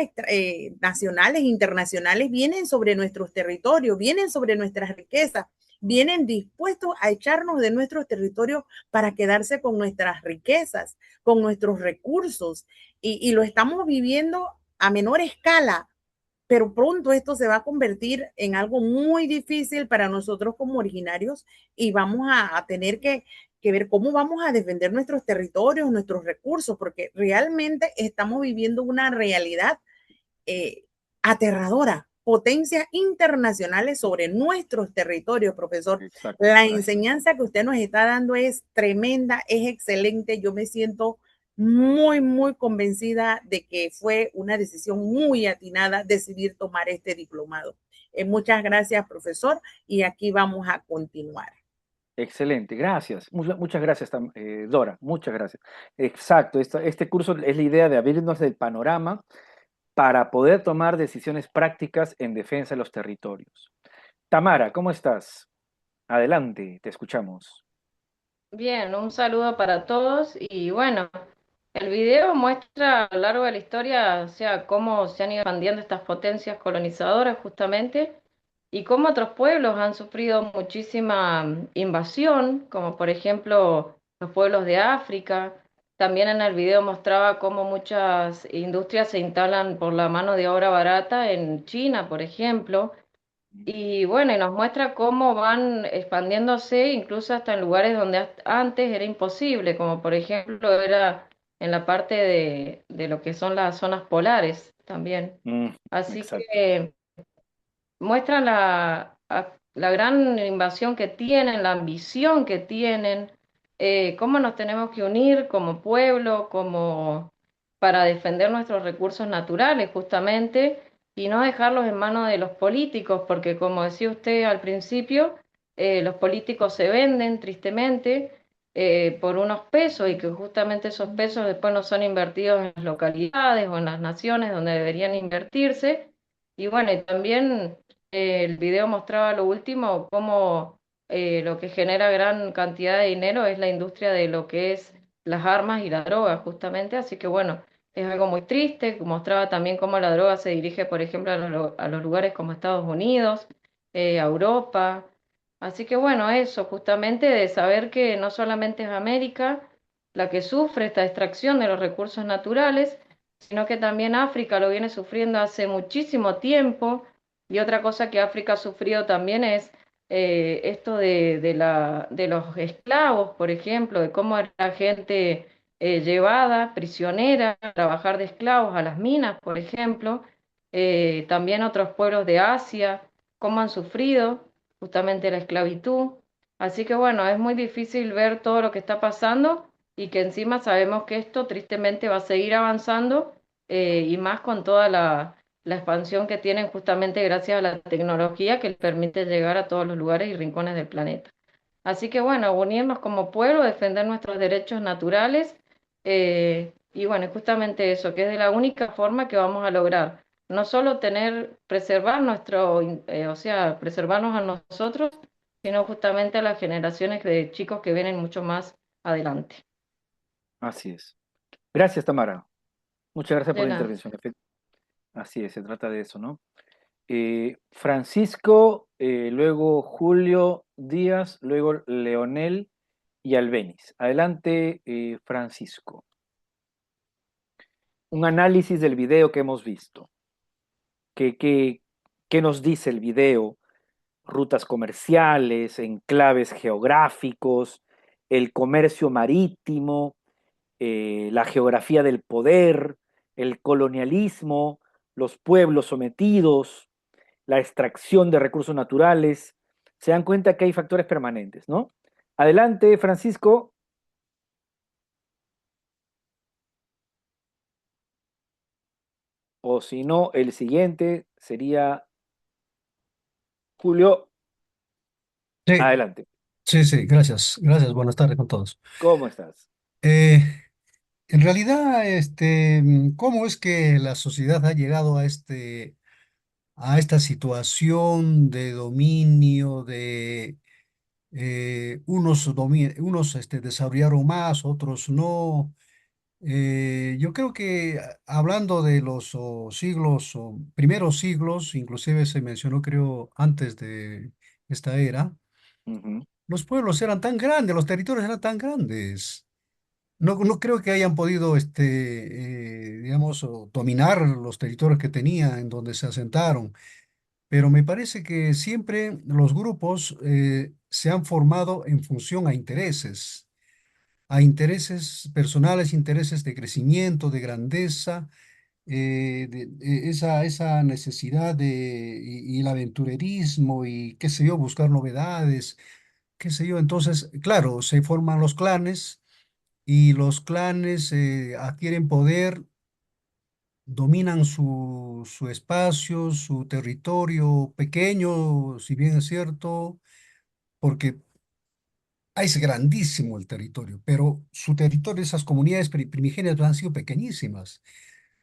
nacionales e internacionales vienen sobre nuestros territorios, vienen sobre nuestras riquezas, vienen dispuestos a echarnos de nuestros territorios para quedarse con nuestras riquezas, con nuestros recursos, y lo estamos viviendo a menor escala, pero pronto esto se va a convertir en algo muy difícil para nosotros como originarios y vamos a tener que ver cómo vamos a defender nuestros territorios, nuestros recursos, porque realmente estamos viviendo una realidad aterradora, potencias internacionales sobre nuestros territorios, profesor.
Exacto.
La enseñanza que usted nos está dando es tremenda, es excelente. Yo me siento muy, muy convencida de que fue una decisión muy atinada decidir tomar este diplomado. Muchas gracias, profesor, y aquí vamos a continuar.
Excelente, gracias. Muchas gracias, Dora. Muchas gracias. Exacto, este curso es la idea de abrirnos el panorama para poder tomar decisiones prácticas en defensa de los territorios. Tamara, ¿cómo estás? Adelante, te escuchamos.
Bien, un saludo para todos y bueno, el video muestra a lo largo de la historia, o sea, cómo se han ido expandiendo estas potencias colonizadoras justamente y cómo otros pueblos han sufrido muchísima invasión, como por ejemplo los pueblos de África. También en el video mostraba cómo muchas industrias se instalan por la mano de obra barata en China, por ejemplo. Y bueno, y nos muestra cómo van expandiéndose incluso hasta en lugares donde antes era imposible, como por ejemplo era en la parte de lo que son las zonas polares también. Así
Exacto.
que muestra la gran invasión que tienen, la ambición que tienen, cómo nos tenemos que unir como pueblo, como para defender nuestros recursos naturales justamente y no dejarlos en manos de los políticos, porque como decía usted al principio, los políticos se venden tristemente por unos pesos y que justamente esos pesos después no son invertidos en las localidades o en las naciones donde deberían invertirse. Y bueno, y también el video mostraba lo último, cómo lo que genera gran cantidad de dinero es la industria de lo que es las armas y la droga, justamente. Así que bueno, es algo muy triste. Mostraba también cómo la droga se dirige, por ejemplo, a los lugares como Estados Unidos, a Europa. Así que bueno, eso, justamente de saber que no solamente es América la que sufre esta extracción de los recursos naturales, sino que también África lo viene sufriendo hace muchísimo tiempo. Y otra cosa que África ha sufrido también es esto de los esclavos, por ejemplo, de cómo era la gente llevada, prisionera, a trabajar de esclavos a las minas, por ejemplo. También otros pueblos de Asia, cómo han sufrido justamente la esclavitud. Así que bueno, es muy difícil ver todo lo que está pasando y que encima sabemos que esto tristemente va a seguir avanzando y más con toda la expansión que tienen justamente gracias a la tecnología que les permite llegar a todos los lugares y rincones del planeta. Así que bueno, unirnos como pueblo, defender nuestros derechos naturales, y bueno, justamente eso, que es de la única forma que vamos a lograr no solo preservar o sea, preservarnos a nosotros, sino justamente a las generaciones de chicos que vienen mucho más adelante.
Así es. Gracias, Tamara. Muchas gracias por
De
la
nada.
intervención. Así es, se trata de eso, ¿no? Francisco, luego Julio Díaz, luego Leonel y Albeniz. Adelante, Francisco. Un análisis del video que hemos visto. ¿Qué nos dice el video? Rutas comerciales, enclaves geográficos, el comercio marítimo, la geografía del poder, el colonialismo, los pueblos sometidos, la extracción de recursos naturales. Se dan cuenta que hay factores permanentes, ¿no? Adelante, Francisco. O si no, el siguiente sería Julio.
Sí,
Adelante.
sí, sí, gracias, gracias, buenas tardes con todos.
¿Cómo estás?
Eh, en realidad, ¿cómo es que la sociedad ha llegado a esta situación de dominio, de unos desarrollaron más, otros no? Yo creo que hablando de los siglos, o primeros siglos, inclusive se mencionó, creo, antes de esta era,
Ujú,
los pueblos eran tan grandes, los territorios eran tan grandes. No creo que hayan podido, digamos, dominar los territorios que tenía en donde se asentaron, pero me parece que siempre los grupos se han formado en función a intereses personales, intereses de crecimiento, de grandeza, esa necesidad y el aventurerismo y qué sé yo, buscar novedades, qué sé yo. Entonces, claro, se forman los clanes y los clanes adquieren poder, dominan su espacio, su territorio pequeño, si bien es cierto, porque es grandísimo el territorio, pero su territorio, esas comunidades primigenias han sido pequeñísimas,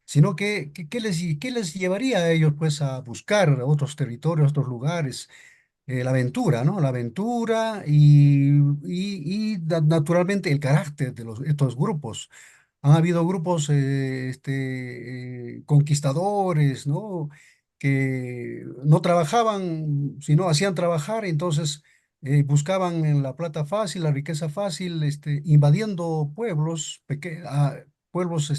sino que, ¿qué les llevaría a ellos pues a buscar otros territorios, otros lugares? La aventura, ¿no? La aventura y naturalmente el carácter de estos grupos. Han habido grupos conquistadores, ¿no? Que no trabajaban, sino hacían trabajar, entonces buscaban en la plata fácil, la riqueza fácil, invadiendo pueblos, pueblos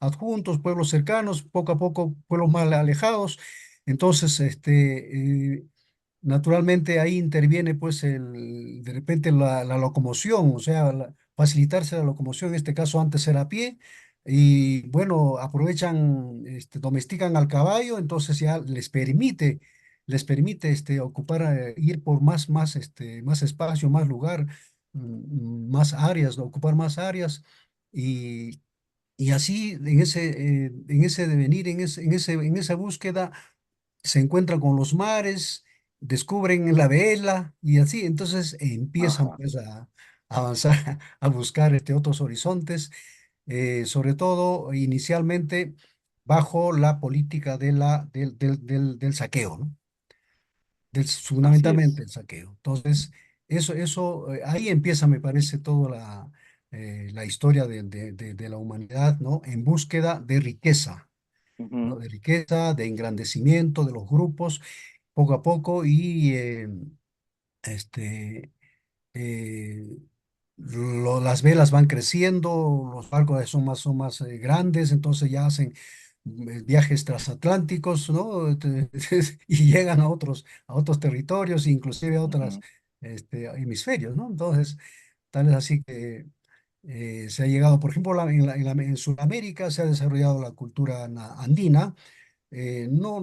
adjuntos, pueblos cercanos, poco a poco pueblos más alejados. Entonces, naturalmente ahí interviene pues de repente la locomoción, o sea, facilitarse la locomoción, en este caso antes era a pie, y bueno, aprovechan, domestican al caballo, entonces ya les permite ocupar, ir por más espacio, más lugar, más áreas, ¿no? Ocupar más áreas, y, y así en ese devenir, en esa búsqueda se encuentran con los mares, descubren la vela y así, entonces empiezan
ajá,
pues a avanzar, a buscar otros horizontes, sobre todo inicialmente bajo la política del saqueo, ¿no?
así es.
Fundamentalmente el saqueo. Entonces, ahí empieza, me parece, toda la historia de la humanidad, ¿no? En búsqueda de riqueza, ¿no?
Ujú,
De riqueza, de engrandecimiento de los grupos, poco a poco, y este, eh, las velas van creciendo, los barcos son más grandes, entonces ya hacen viajes transatlánticos, ¿no? Y llegan a otros territorios, inclusive a otros
ujú,
hemisferios, ¿no? Entonces, tal es así que se ha llegado, por ejemplo, en Sudamérica se ha desarrollado la cultura andina. No,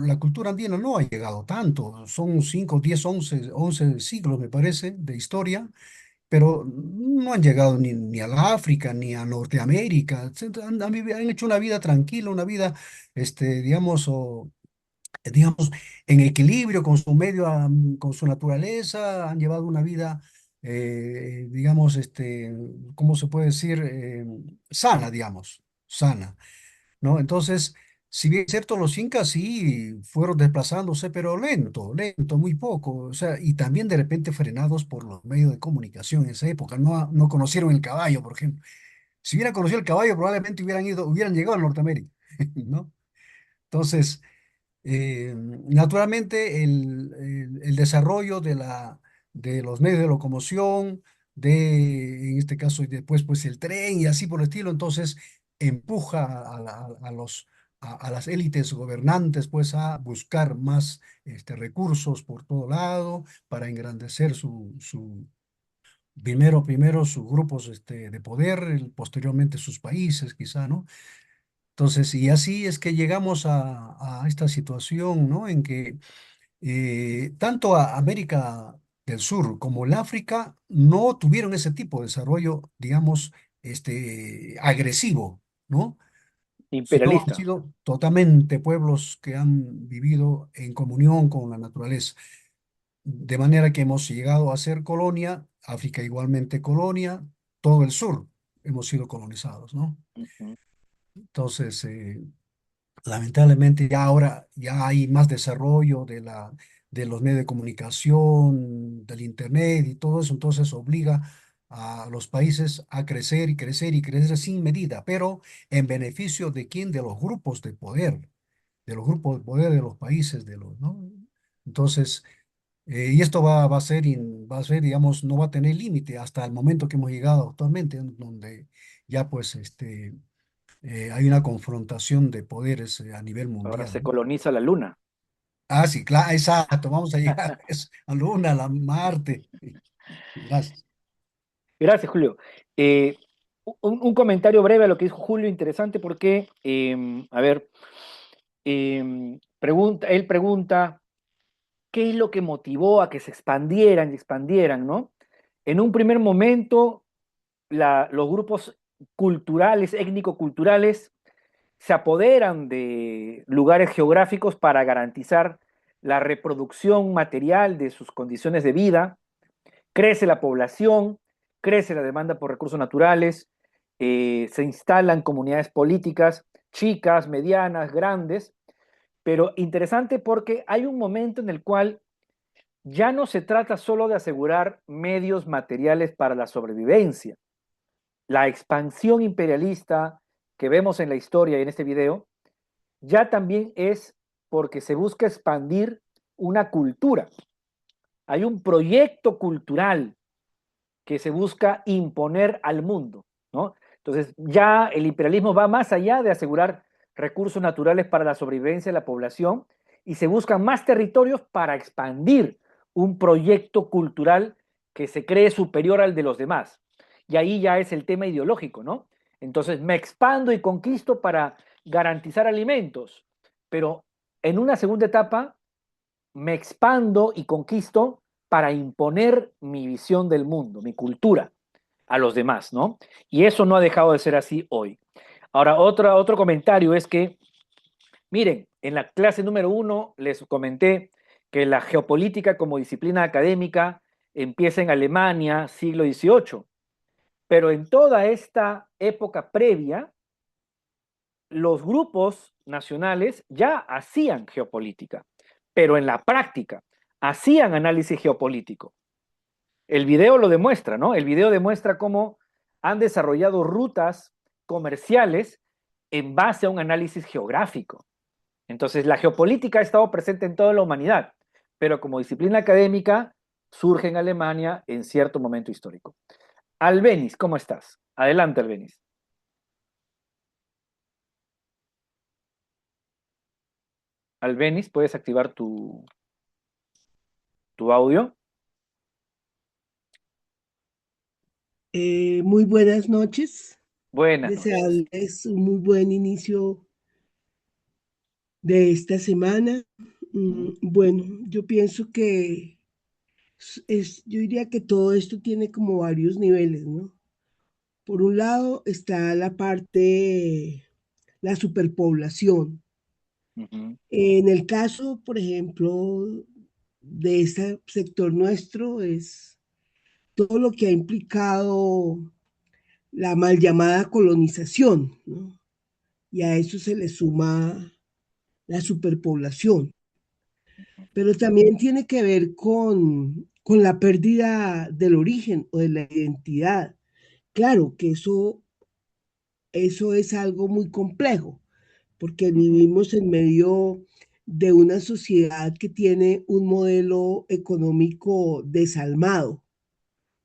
la cultura andina no ha llegado tanto, son 5, 10, 11 siglos, me parece, de historia, pero no han llegado ni a la África ni a Norteamérica. Han hecho una vida tranquila, una vida, digamos, digamos, en equilibrio con su medio, con su naturaleza, han llevado una vida, digamos, ¿cómo se puede decir? Sana, digamos, sana, ¿no? Entonces, si bien es cierto, los incas sí fueron desplazándose, pero lento, lento, muy poco, o sea, y también de repente frenados por los medios de comunicación en esa época, no conocieron el caballo, por ejemplo. Si hubieran conocido el caballo, probablemente hubieran llegado a Norteamérica, ¿no? Entonces, naturalmente, el desarrollo de los medios de locomoción, en este caso, y después, pues el tren y así por el estilo, entonces empuja a las élites gobernantes, pues, a buscar más recursos por todo lado para engrandecer primero sus grupos de poder, posteriormente sus países, quizá, ¿no? Entonces, y así es que llegamos a esta situación, ¿no? En que tanto a América del Sur como el África no tuvieron ese tipo de desarrollo, digamos, agresivo, ¿no? Sino han
Imperialista.
sido totalmente pueblos que han vivido en comunión con la naturaleza. De manera que hemos llegado a ser colonia, África igualmente colonia, todo el sur hemos sido colonizados, ¿no?
Ujú.
Entonces, lamentablemente ya ahora ya hay más desarrollo de los medios de comunicación, del internet y todo eso, entonces obliga a los países a crecer y crecer y crecer sin medida, pero en beneficio de quién, de los grupos de poder, de los grupos de poder de los países, ¿no? Entonces, y esto va a ser, digamos, no va a tener límite hasta el momento que hemos llegado actualmente, en donde ya pues hay una confrontación de poderes a nivel
Ahora
mundial,
se
¿no?
coloniza la luna.
Ah, sí, claro, exacto, vamos a llegar a eso, a Luna, a la Marte. Gracias.
Gracias, Julio. Eh, un comentario breve a lo que dijo Julio, interesante porque, a ver, él pregunta, ¿qué es lo que motivó a que se expandieran y expandieran, ¿no? En un primer momento, los grupos culturales, étnico-culturales, se apoderan de lugares geográficos para garantizar la reproducción material de sus condiciones de vida, crece la población, crece la demanda por recursos naturales, se instalan comunidades políticas chicas, medianas, grandes, pero interesante porque hay un momento en el cual ya no se trata solo de asegurar medios materiales para la sobrevivencia. La expansión imperialista que vemos en la historia y en este video ya también es porque se busca expandir una cultura. Hay un proyecto cultural que se busca imponer al mundo, ¿no? Entonces, ya el imperialismo va más allá de asegurar recursos naturales para la sobrevivencia de la población y se buscan más territorios para expandir un proyecto cultural que se cree superior al de los demás. Y ahí ya es el tema ideológico, ¿no? Entonces, me expando y conquisto para garantizar alimentos, pero en una segunda etapa me expando y conquisto para imponer mi visión del mundo, mi cultura a los demás, ¿no? Y eso no ha dejado de ser así hoy. Ahora, otro comentario es que, miren, en la clase número 1 les comenté que la geopolítica como disciplina académica empieza en Alemania, siglo XVIII, pero en toda esta época previa, los grupos nacionales ya hacían geopolítica, pero en la práctica hacían análisis geopolítico. El video lo demuestra, ¿no? El video demuestra cómo han desarrollado rutas comerciales en base a un análisis geográfico. Entonces, la geopolítica ha estado presente en toda la humanidad, pero como disciplina académica surge en Alemania en cierto momento histórico. Albeniz, ¿cómo estás? Adelante, Albeniz. Albeniz, ¿puedes activar tu audio?
Muy buenas noches.
Buenas noches.
Desearles un muy buen inicio de esta semana. Bueno, yo pienso que yo diría que todo esto tiene como varios niveles, ¿no? Por un lado está la parte, la superpoblación, En el caso, por ejemplo, de este sector nuestro, es todo lo que ha implicado la mal llamada colonización, ¿no? Y a eso se le suma la superpoblación. Pero también tiene que ver con la pérdida del origen o de la identidad. Claro que eso es algo muy complejo, porque vivimos en medio de una sociedad que tiene un modelo económico desalmado.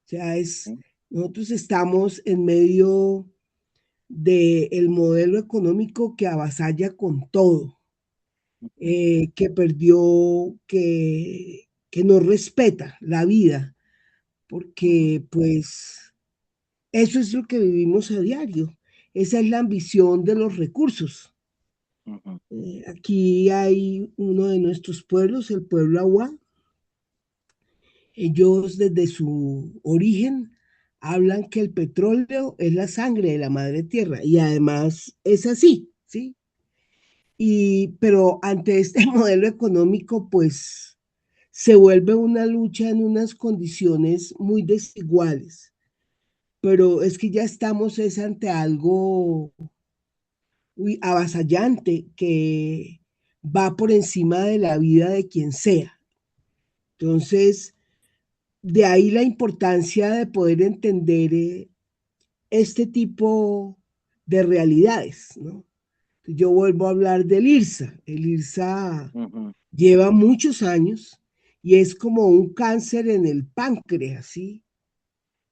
O sea, nosotros estamos en medio del modelo económico que avasalla con todo, que perdió, que no respeta la vida, porque pues eso es lo que vivimos a diario. Esa es la ambición de los recursos. Aquí hay uno de nuestros pueblos, el pueblo Agua. Ellos desde su origen hablan que el petróleo es la sangre de la madre tierra y además es así, ¿sí? Pero ante este modelo económico, pues se vuelve una lucha en unas condiciones muy desiguales. Pero es que ya estamos ante algo avasallante que va por encima de la vida de quien sea. Entonces, de ahí la importancia de poder entender este tipo de realidades, ¿no? Yo vuelvo a hablar del IRSA. El IRSA lleva muchos años y es como un cáncer en el páncreas, ¿sí?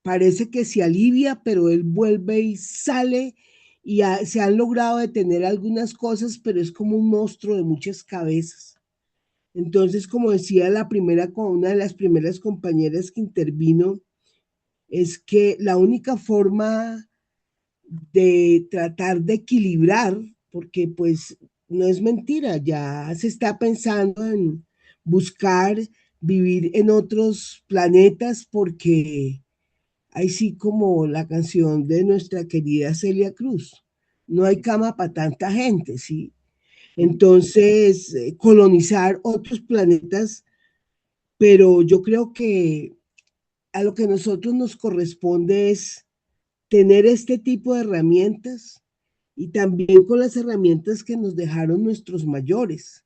Parece que se alivia, pero él vuelve y sale y se han logrado detener algunas cosas, pero es como un monstruo de muchas cabezas. Entonces, como decía una de las primeras compañeras que intervino, es que la única forma de tratar de equilibrar, porque pues no es mentira, ya se está pensando en buscar vivir en otros planetas porque ahí sí como la canción de nuestra querida Celia Cruz, no hay cama para tanta gente, ¿sí? Entonces, colonizar otros planetas, pero yo creo que a lo que a nosotros nos corresponde es tener este tipo de herramientas y también con las herramientas que nos dejaron nuestros mayores,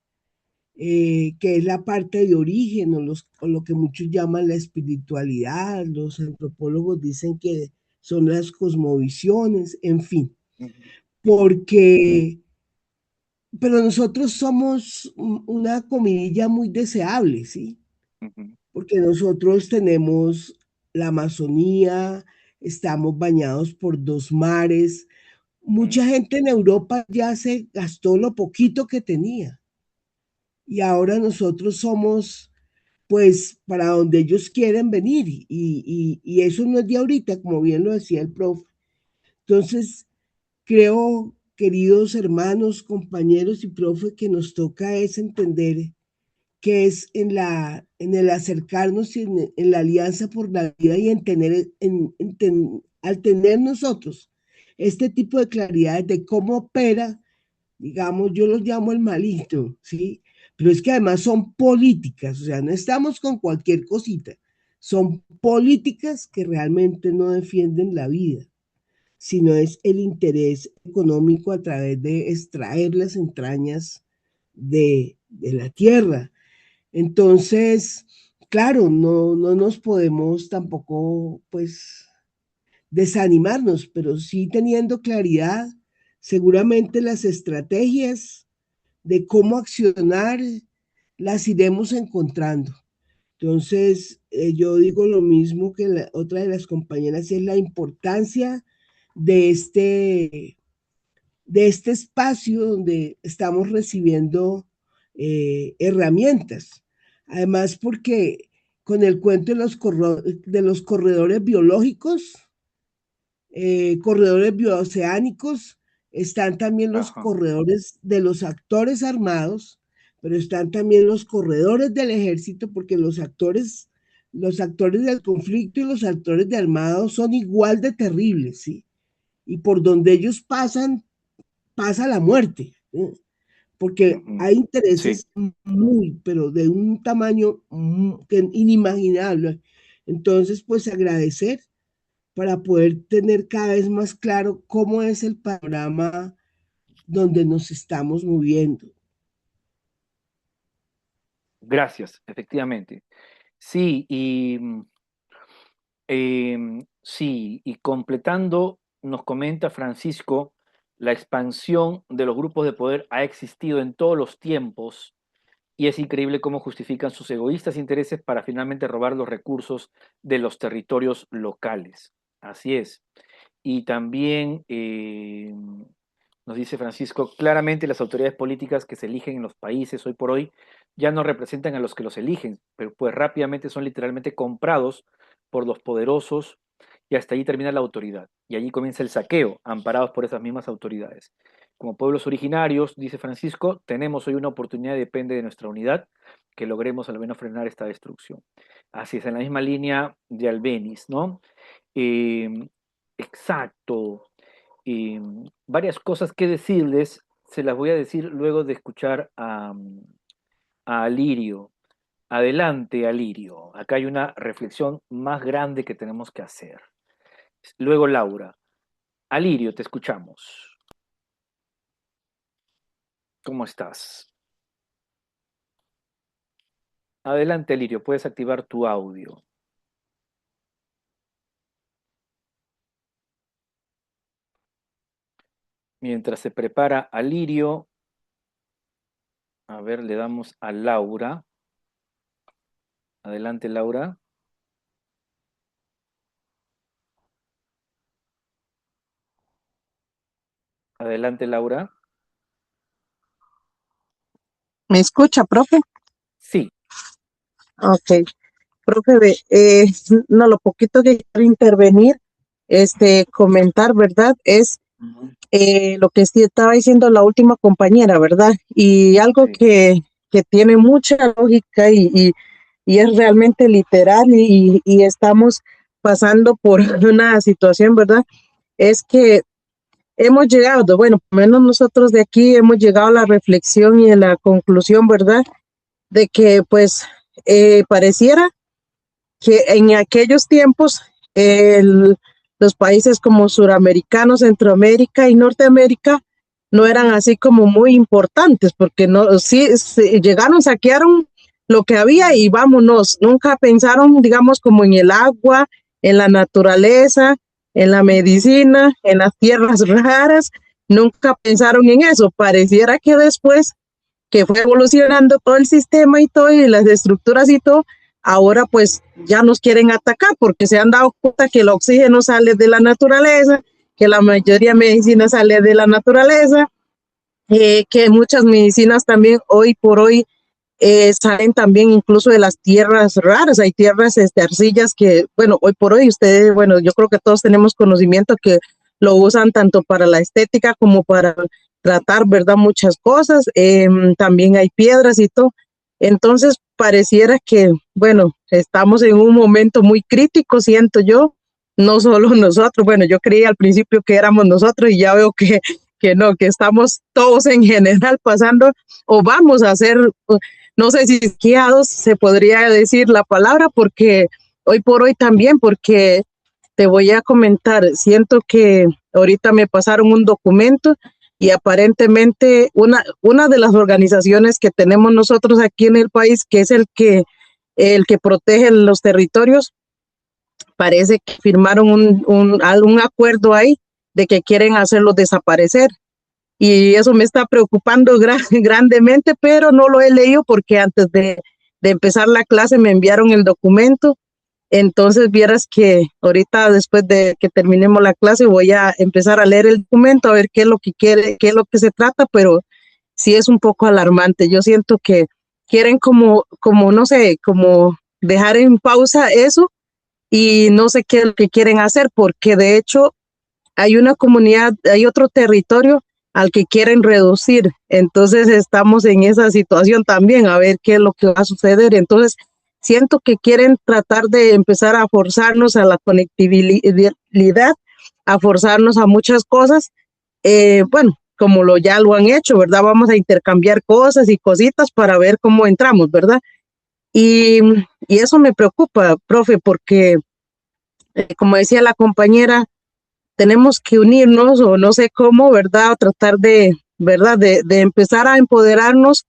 que es la parte de origen o lo que muchos llaman la espiritualidad, los antropólogos dicen que son las cosmovisiones, en fin, porque, pero nosotros somos una comidilla muy deseable, ¿sí? Porque nosotros tenemos la Amazonía, estamos bañados por dos mares. Mucha gente en Europa ya se gastó lo poquito que tenía y ahora nosotros somos pues para donde ellos quieren venir y eso no es de ahorita, como bien lo decía el profe. Entonces, creo, queridos hermanos, compañeros y profe, que nos toca es entender que es en el acercarnos y en la alianza por la vida y al tener nosotros este tipo de claridad de cómo opera, digamos, yo los llamo el malito, ¿sí? Pero es que además son políticas, o sea, no estamos con cualquier cosita, son políticas que realmente no defienden la vida, sino es el interés económico a través de extraer las entrañas de la tierra. Entonces, claro, no nos podemos tampoco, pues, desanimarnos, pero sí teniendo claridad, seguramente las estrategias de cómo accionar las iremos encontrando. Entonces, yo digo lo mismo que otra de las compañeras, es la importancia de este espacio donde estamos recibiendo herramientas. Además, porque con el cuento de los corredores biológicos, corredores bioceánicos, están también los corredores de los actores armados, pero están también los corredores del ejército, porque los actores del conflicto y los actores de armado son igual de terribles, ¿sí? Y por donde ellos pasan, pasa la muerte, ¿sí? porque hay
Sí,
intereses pero de un tamaño inimaginable. Entonces, pues agradecer para poder tener cada vez más claro cómo es el panorama donde nos estamos moviendo.
gracias, efectivamente. Sí, sí, y completando, nos comenta Francisco, la expansión de los grupos de poder ha existido en todos los tiempos y es increíble cómo justifican sus egoístas intereses para finalmente robar los recursos de los territorios locales. Así es. Y también nos dice Francisco, claramente las autoridades políticas que se eligen en los países hoy por hoy ya no representan a los que los eligen, pero pues rápidamente son literalmente comprados por los poderosos y hasta allí termina la autoridad. Y allí comienza el saqueo, amparados por esas mismas autoridades. Como pueblos originarios, dice Francisco, tenemos hoy una oportunidad y depende de nuestra unidad que logremos al menos frenar esta destrucción. Así es, en la misma línea de Albéniz, ¿no? Exacto. Varias cosas que decirles, se las voy a decir luego de escuchar a Alirio. Adelante, Alirio. Acá hay una reflexión más grande que tenemos que hacer. Luego Laura. Alirio, te escuchamos. ¿Cómo estás? Adelante, Alirio, puedes activar tu audio. Mientras se prepara Alirio, a ver, le damos a Laura. Adelante, Laura. Adelante, Laura.
¿Me escucha, profe?
Sí.
Ok, profe, no, lo poquito que quiero intervenir, comentar, ¿verdad? Es lo que sí estaba diciendo la última compañera, ¿verdad? Y algo que tiene mucha lógica y es realmente literal y estamos pasando por una situación, ¿verdad? Es que hemos llegado, bueno, por lo menos nosotros de aquí hemos llegado a la reflexión y a la conclusión, ¿verdad? De que pues pareciera que en aquellos tiempos los países como Suramericanos, Centroamérica y Norteamérica no eran así como muy importantes, porque no, sí, llegaron, saquearon lo que había y vámonos. Nunca pensaron, digamos, como en el agua, en la naturaleza, en la medicina, en las tierras raras. Nunca pensaron en eso. Pareciera que después que fue evolucionando todo el sistema y todo, y las estructuras y todo, ahora pues ya nos quieren atacar porque se han dado cuenta que el oxígeno sale de la naturaleza, que la mayoría de medicina sale de la naturaleza, que muchas medicinas también hoy por hoy salen también incluso de las tierras raras. Hay tierras, arcillas que, bueno, hoy por hoy ustedes, bueno, yo creo que todos tenemos conocimiento que lo usan tanto para la estética como para tratar, ¿verdad? Muchas cosas. También hay piedras y todo. Entonces, pareciera que, bueno, estamos en un momento muy crítico, siento yo, no solo nosotros. Bueno, yo creí al principio que éramos nosotros y ya veo que no, que estamos todos en general pasando o vamos a ser, no sé si guiados se podría decir la palabra, porque hoy por hoy también, porque te voy a comentar, siento que ahorita me pasaron un documento y aparentemente una de las organizaciones que tenemos nosotros aquí en el país, que es el que protege los territorios, parece que firmaron un acuerdo ahí de que quieren hacerlos desaparecer. Y eso me está preocupando grandemente, pero no lo he leído porque antes de empezar la clase me enviaron el documento. Entonces vieras que ahorita después de que terminemos la clase voy a empezar a leer el documento, a ver qué es lo que quiere, qué es lo que se trata, pero sí es un poco alarmante. Yo siento que quieren como no sé, como dejar en pausa eso y no sé qué es lo que quieren hacer, porque de hecho hay una comunidad, hay otro territorio al que quieren reducir. Entonces estamos en esa situación también, a ver qué es lo que va a suceder. Entonces siento que quieren tratar de empezar a forzarnos a la conectividad, a forzarnos a muchas cosas. Bueno, como ya lo han hecho, ¿verdad? Vamos a intercambiar cosas y cositas para ver cómo entramos, ¿verdad? Y, y eso me preocupa, profe, porque como decía la compañera, tenemos que unirnos o no sé cómo, ¿verdad? O tratar ¿verdad? De empezar a empoderarnos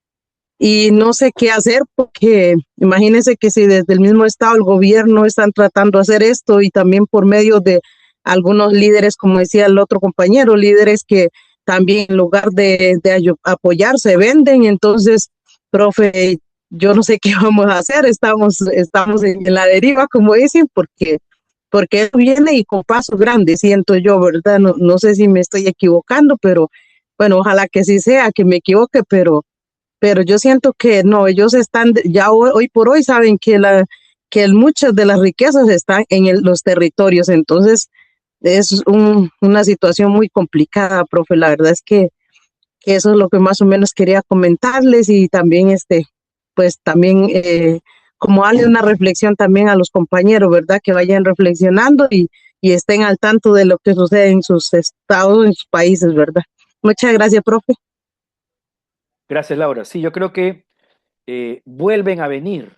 y no sé qué hacer porque imagínense que si desde el mismo estado, el gobierno están tratando de hacer esto y también por medio de algunos líderes, como decía el otro compañero, líderes que también en lugar de apoyar se venden, entonces, profe, yo no sé qué vamos a hacer, estamos en la deriva, como dicen, porque eso viene y con pasos grandes, siento yo, ¿verdad? No, no sé si me estoy equivocando, pero bueno, ojalá que sí sea, que me equivoque, pero yo siento que no, ellos están, ya hoy por hoy saben que muchas de las riquezas están en los territorios, entonces es una situación muy complicada, profe, la verdad es que eso es lo que más o menos quería comentarles y también pues también como darle una reflexión también a los compañeros, ¿verdad? Que vayan reflexionando y estén al tanto de lo que sucede en sus estados, en sus países, ¿verdad? Muchas gracias, profe.
Gracias, Laura. Sí, yo creo que vuelven a venir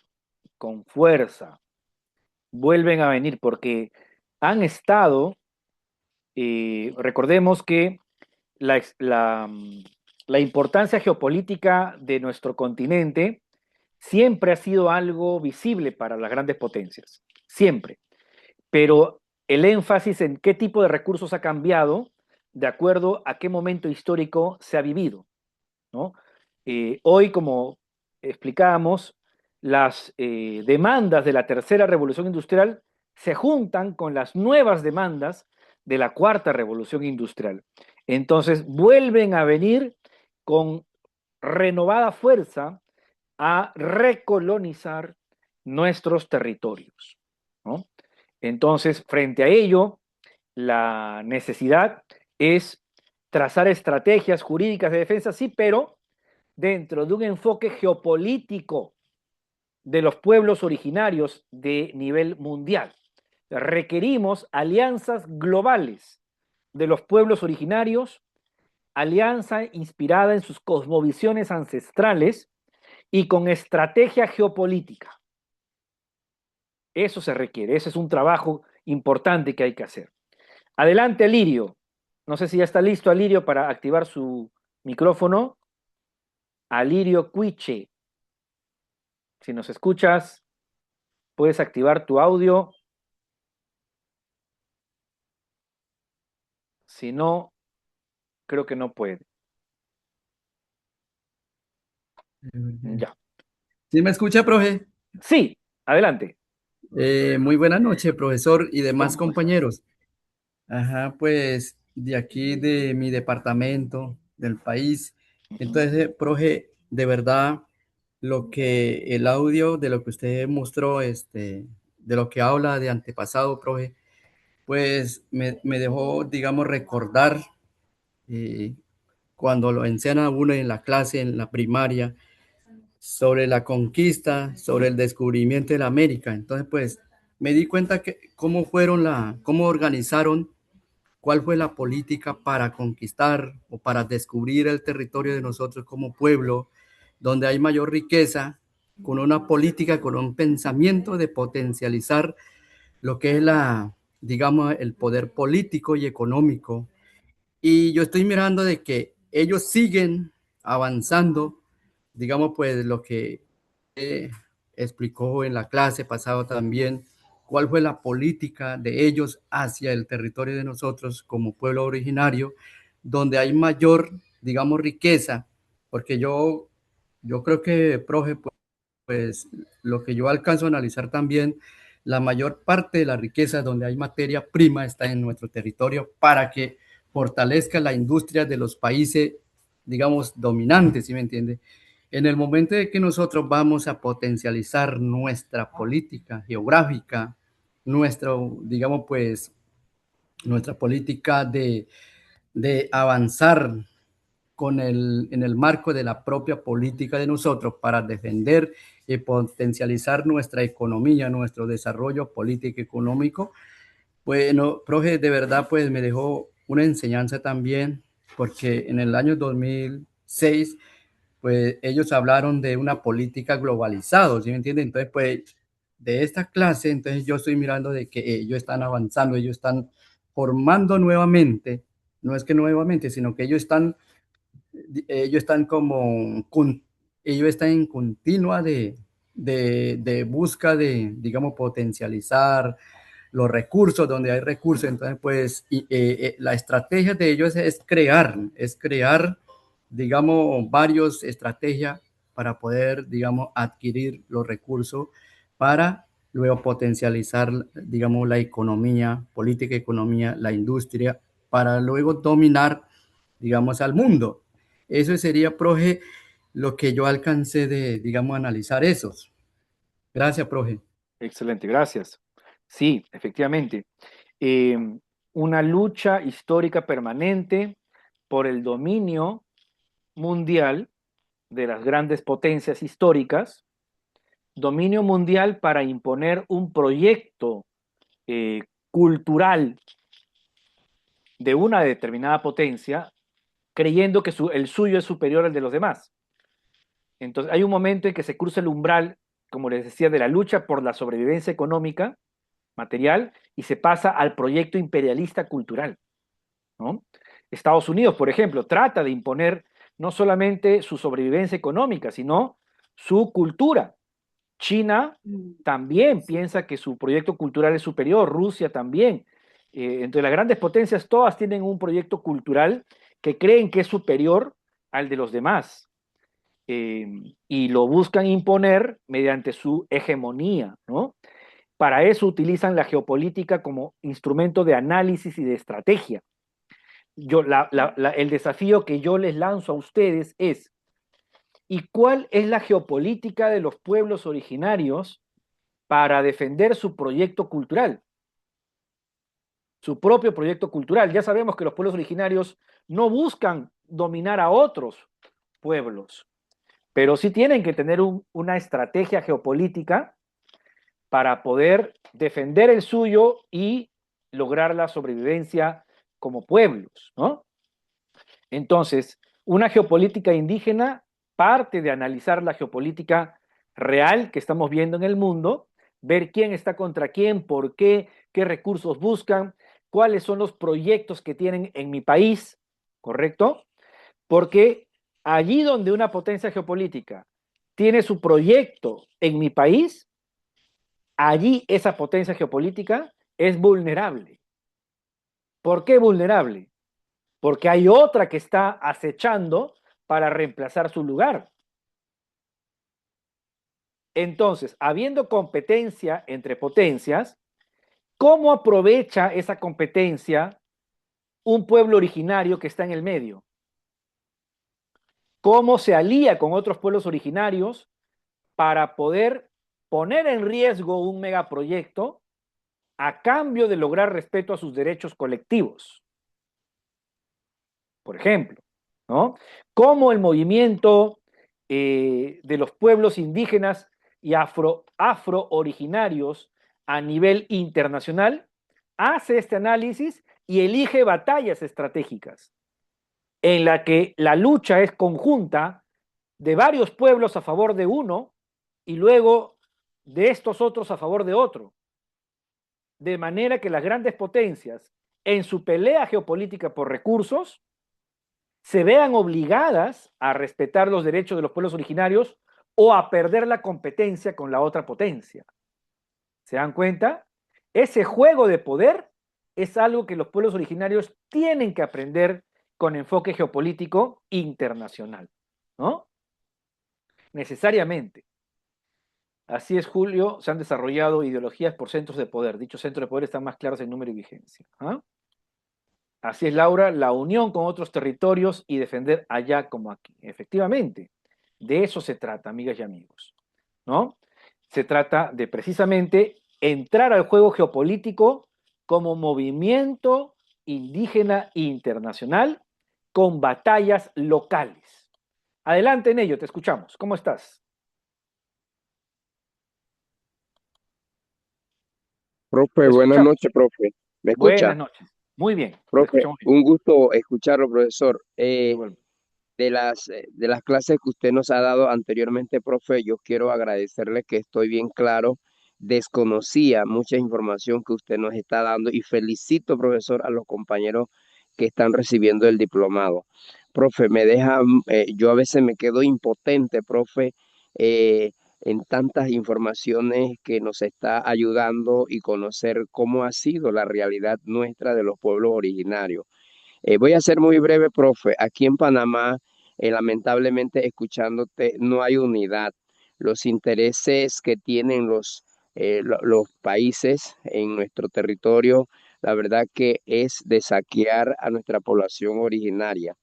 con fuerza, vuelven a venir porque han estado, recordemos que la, la, la importancia geopolítica de nuestro continente siempre ha sido algo visible para las grandes potencias, siempre. Pero el énfasis en qué tipo de recursos ha cambiado de acuerdo a qué momento histórico se ha vivido, ¿no? Hoy, como explicábamos, las demandas de la tercera revolución industrial se juntan con las nuevas demandas de la cuarta revolución industrial. Entonces, vuelven a venir con renovada fuerza a recolonizar nuestros territorios, ¿no? Entonces, frente a ello, la necesidad es trazar estrategias jurídicas de defensa, sí, pero dentro de un enfoque geopolítico de los pueblos originarios de nivel mundial. Requerimos alianzas globales de los pueblos originarios, alianza inspirada en sus cosmovisiones ancestrales y con estrategia geopolítica. Eso se requiere, ese es un trabajo importante que hay que hacer. Adelante, Alirio. No sé si ya está listo Alirio para activar su micrófono. Alirio Cuiche. Si nos escuchas, puedes activar tu audio. Si no, creo que no puede. Ya.
¿Sí me escucha, profe?
Sí, adelante.
Muy buena noche, profesor y demás compañeros. Ajá, pues de aquí de mi departamento, del país. Entonces, profe, de verdad, lo que el audio de lo que usted mostró, de lo que habla de antepasado, profe, pues me dejó, digamos, recordar eh, cuando lo enseñan a uno en la clase, en la primaria, sobre la conquista, sobre el descubrimiento de la América. Entonces, pues me di cuenta que cómo organizaron, cuál fue la política para conquistar o para descubrir el territorio de nosotros como pueblo, donde hay mayor riqueza, con una política, con un pensamiento de potencializar lo que es digamos, el poder político y económico. Y yo estoy mirando de que ellos siguen avanzando, digamos, pues lo que explicó en la clase pasado también, cuál fue la política de ellos hacia el territorio de nosotros como pueblo originario, donde hay mayor, digamos, riqueza, porque yo creo que, profe, pues lo que yo alcanzo a analizar también, la mayor parte de la riqueza donde hay materia prima está en nuestro territorio para que fortalezca la industria de los países, digamos, dominantes, ¿sí me entiende? En el momento de que nosotros vamos a potencializar nuestra política geográfica, digamos, pues, nuestra política de avanzar en el marco de la propia política de nosotros para defender y potencializar nuestra economía, nuestro desarrollo político y económico. Bueno, profe, de verdad, pues me dejó una enseñanza también porque en el año 2006, pues ellos hablaron de una política globalizada, ¿sí me entienden? Entonces, pues de esta clase, entonces yo estoy mirando de que ellos están avanzando, ellos están formando nuevamente, no es que nuevamente, sino que ellos están ellos están en continua de busca de, digamos, potencializar los recursos, donde hay recursos. Entonces, pues, la estrategia de ellos es crear, digamos, varios estrategias para poder, digamos, adquirir los recursos para luego potencializar, digamos, la economía, política, economía, la industria, para luego dominar, digamos, al mundo. Eso sería, profe, lo que yo alcancé de, digamos, analizar esos. Gracias, profe.
Excelente, gracias. Sí, efectivamente. Eh, una lucha histórica permanente por el dominio mundial de las grandes potencias históricas, dominio mundial para imponer un proyecto cultural de una determinada potencia, creyendo que el suyo es superior al de los demás. Entonces, hay un momento en que se cruza el umbral, como les decía, de la lucha por la sobrevivencia económica, material, y se pasa al proyecto imperialista cultural, ¿no? Estados Unidos, por ejemplo, trata de imponer no solamente su sobrevivencia económica, sino su cultura. China también piensa que su proyecto cultural es superior, Rusia también. Entre las grandes potencias, todas tienen un proyecto cultural que creen que es superior al de los demás. Y lo buscan imponer mediante su hegemonía, ¿no? Para eso utilizan la geopolítica como instrumento de análisis y de estrategia. El desafío que yo les lanzo a ustedes es, ¿y cuál es la geopolítica de los pueblos originarios para defender su proyecto cultural? Su propio proyecto cultural. Ya sabemos que los pueblos originarios no buscan dominar a otros pueblos, pero sí tienen que tener una estrategia geopolítica para poder defender el suyo y lograr la sobrevivencia como pueblos, ¿no? Entonces, una geopolítica indígena parte de analizar la geopolítica real que estamos viendo en el mundo, ver quién está contra quién, por qué recursos buscan, cuáles son los proyectos que tienen en mi país, ¿correcto? Porque allí donde una potencia geopolítica tiene su proyecto en mi país, allí esa potencia geopolítica es vulnerable. ¿Por qué vulnerable? Porque hay otra que está acechando para reemplazar su lugar. Entonces, habiendo competencia entre potencias, ¿cómo aprovecha esa competencia un pueblo originario que está en el medio? ¿Cómo se alía con otros pueblos originarios para poder poner en riesgo un megaproyecto a cambio de lograr respeto a sus derechos colectivos? Por ejemplo, ¿no? Cómo el movimiento de los pueblos indígenas y afro-originarios a nivel internacional hace este análisis y elige batallas estratégicas en la que la lucha es conjunta de varios pueblos a favor de uno y luego de estos otros a favor de otro. De manera que las grandes potencias, en su pelea geopolítica por recursos, se vean obligadas a respetar los derechos de los pueblos originarios o a perder la competencia con la otra potencia. ¿Se dan cuenta? Ese juego de poder es algo que los pueblos originarios tienen que aprender con enfoque geopolítico internacional, ¿no? Necesariamente. Así es, Julio, se han desarrollado ideologías por centros de poder. Dichos centros de poder están más claros en número y vigencia. ¿Ah? Así es, Laura, la unión con otros territorios y defender allá como aquí. Efectivamente, de eso se trata, amigas y amigos, ¿no? Se trata de precisamente entrar al juego geopolítico como movimiento indígena internacional con batallas locales. Adelante en ello, te escuchamos. ¿Cómo estás?
Profe,
Te
buenas
escuchamos.
noches, profe. ¿Me
Buenas
escucha?
noches. Muy bien, te
Profe,
escuchamos bien.
un gusto escucharlo, profesor.
Igual.
De las clases que usted nos ha dado anteriormente, profe, yo quiero agradecerle que estoy bien claro. Desconocía mucha información que usted nos está dando y felicito, profesor, a los compañeros que están recibiendo el diplomado. Profe, yo a veces me quedo impotente, profe, en tantas informaciones que nos está ayudando y conocer cómo ha sido la realidad nuestra de los pueblos originarios. Voy a ser muy breve, profe. Aquí en Panamá, lamentablemente, escuchándote, no hay unidad. Los intereses que tienen los países en nuestro territorio, la verdad que es de saquear a nuestra población originaria.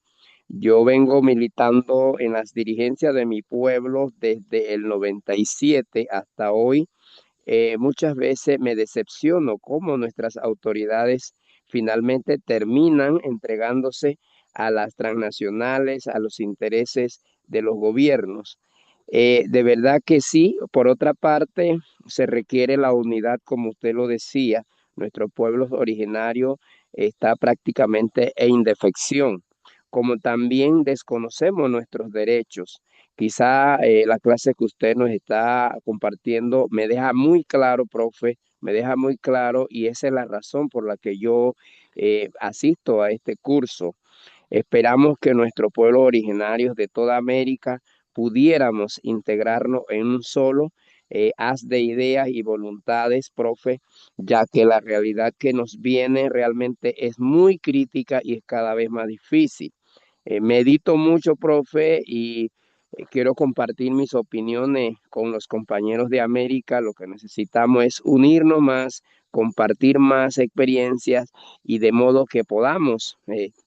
Yo vengo militando en las dirigencias de mi pueblo desde el 97 hasta hoy. Muchas veces me decepciono cómo nuestras autoridades finalmente terminan entregándose a las transnacionales, a los intereses de los gobiernos. De verdad que sí. Por otra parte, se requiere la unidad, como usted lo decía. Nuestro pueblo originario está prácticamente en indefección, como también desconocemos nuestros derechos. Quizá la clase que usted nos está compartiendo me deja muy claro, profe, me deja muy claro, y esa es la razón por la que yo asisto a este curso. Esperamos que nuestros pueblos originarios de toda América pudiéramos integrarnos en un solo haz de ideas y voluntades, profe, ya que la realidad que nos viene realmente es muy crítica y es cada vez más difícil. Medito mucho, profe, y quiero compartir mis opiniones con los compañeros de América. Lo que necesitamos es unirnos más, compartir más experiencias y de modo que podamos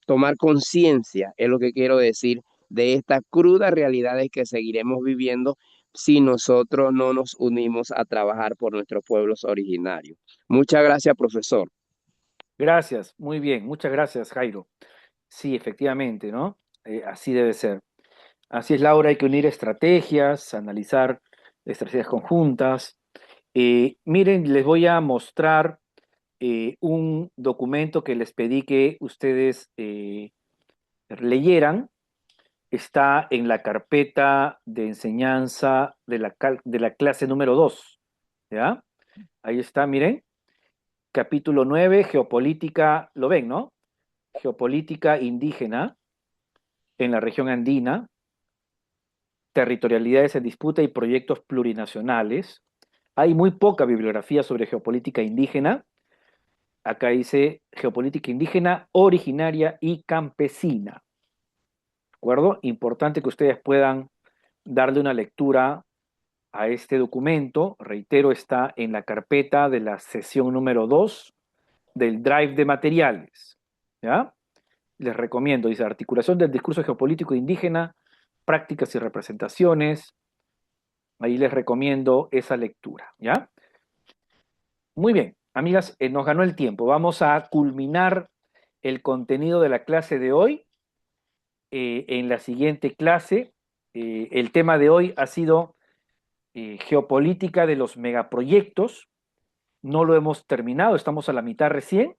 tomar conciencia, es lo que quiero decir, de estas crudas realidades que seguiremos viviendo si nosotros no nos unimos a trabajar por nuestros pueblos originarios. Muchas gracias, profesor.
Gracias, muy bien, muchas gracias, Jairo. Sí, efectivamente, ¿no? Así debe ser. Así es, Laura, hay que unir estrategias, analizar estrategias conjuntas. Miren, les voy a mostrar un documento que les pedí que ustedes leyeran. Está en la carpeta de enseñanza de la clase número 2. ¿Ya? Ahí está, miren. Capítulo 9, geopolítica, lo ven, ¿no? Geopolítica indígena en la región andina, territorialidades en disputa y proyectos plurinacionales. Hay muy poca bibliografía sobre geopolítica indígena. Acá dice geopolítica indígena, originaria y campesina. ¿De acuerdo? Importante que ustedes puedan darle una lectura a este documento. Reitero, está en la carpeta de la sesión número 2 del Drive de materiales. ¿Ya? Les recomiendo, dice, articulación del discurso geopolítico indígena, prácticas y representaciones. Ahí les recomiendo esa lectura, ¿ya? Muy bien, amigas, nos ganó el tiempo. Vamos a culminar el contenido de la clase de hoy en la siguiente clase. El tema de hoy ha sido geopolítica de los megaproyectos. No lo hemos terminado, estamos a la mitad recién,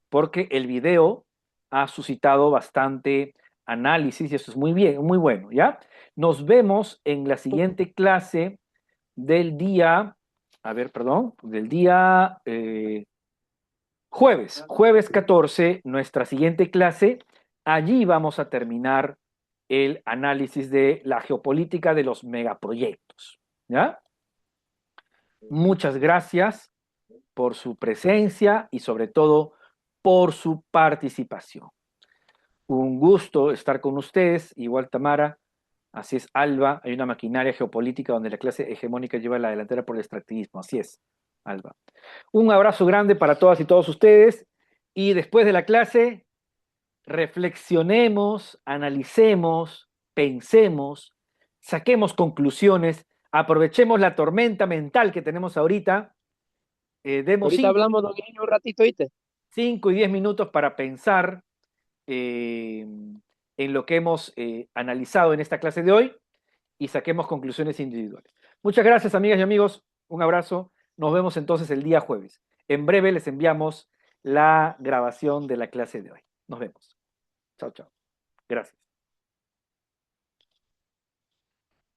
porque el video ha suscitado bastante análisis y eso es muy bien, muy bueno, ¿ya? Nos vemos en la siguiente clase del día, del día jueves 14, nuestra siguiente clase. Allí vamos a terminar el análisis de la geopolítica de los megaproyectos, ¿ya? Muchas gracias por su presencia y sobre todo por su participación. Un gusto estar con ustedes, igual Tamara, así es Alba, hay una maquinaria geopolítica donde la clase hegemónica lleva la delantera por el extractivismo, así es Alba. Un abrazo grande para todas y todos ustedes y después de la clase reflexionemos, analicemos, pensemos, saquemos conclusiones, aprovechemos la tormenta mental que tenemos ahorita. Demos
Ahorita hablamos, don Guillermo, un ratito, ¿viste?
5 y 10 minutos para pensar en lo que hemos analizado en esta clase de hoy y saquemos conclusiones individuales. Muchas gracias, amigas y amigos. Un abrazo. Nos vemos entonces el día jueves. En breve les enviamos la grabación de la clase de hoy. Nos vemos. Chao, chao. Gracias.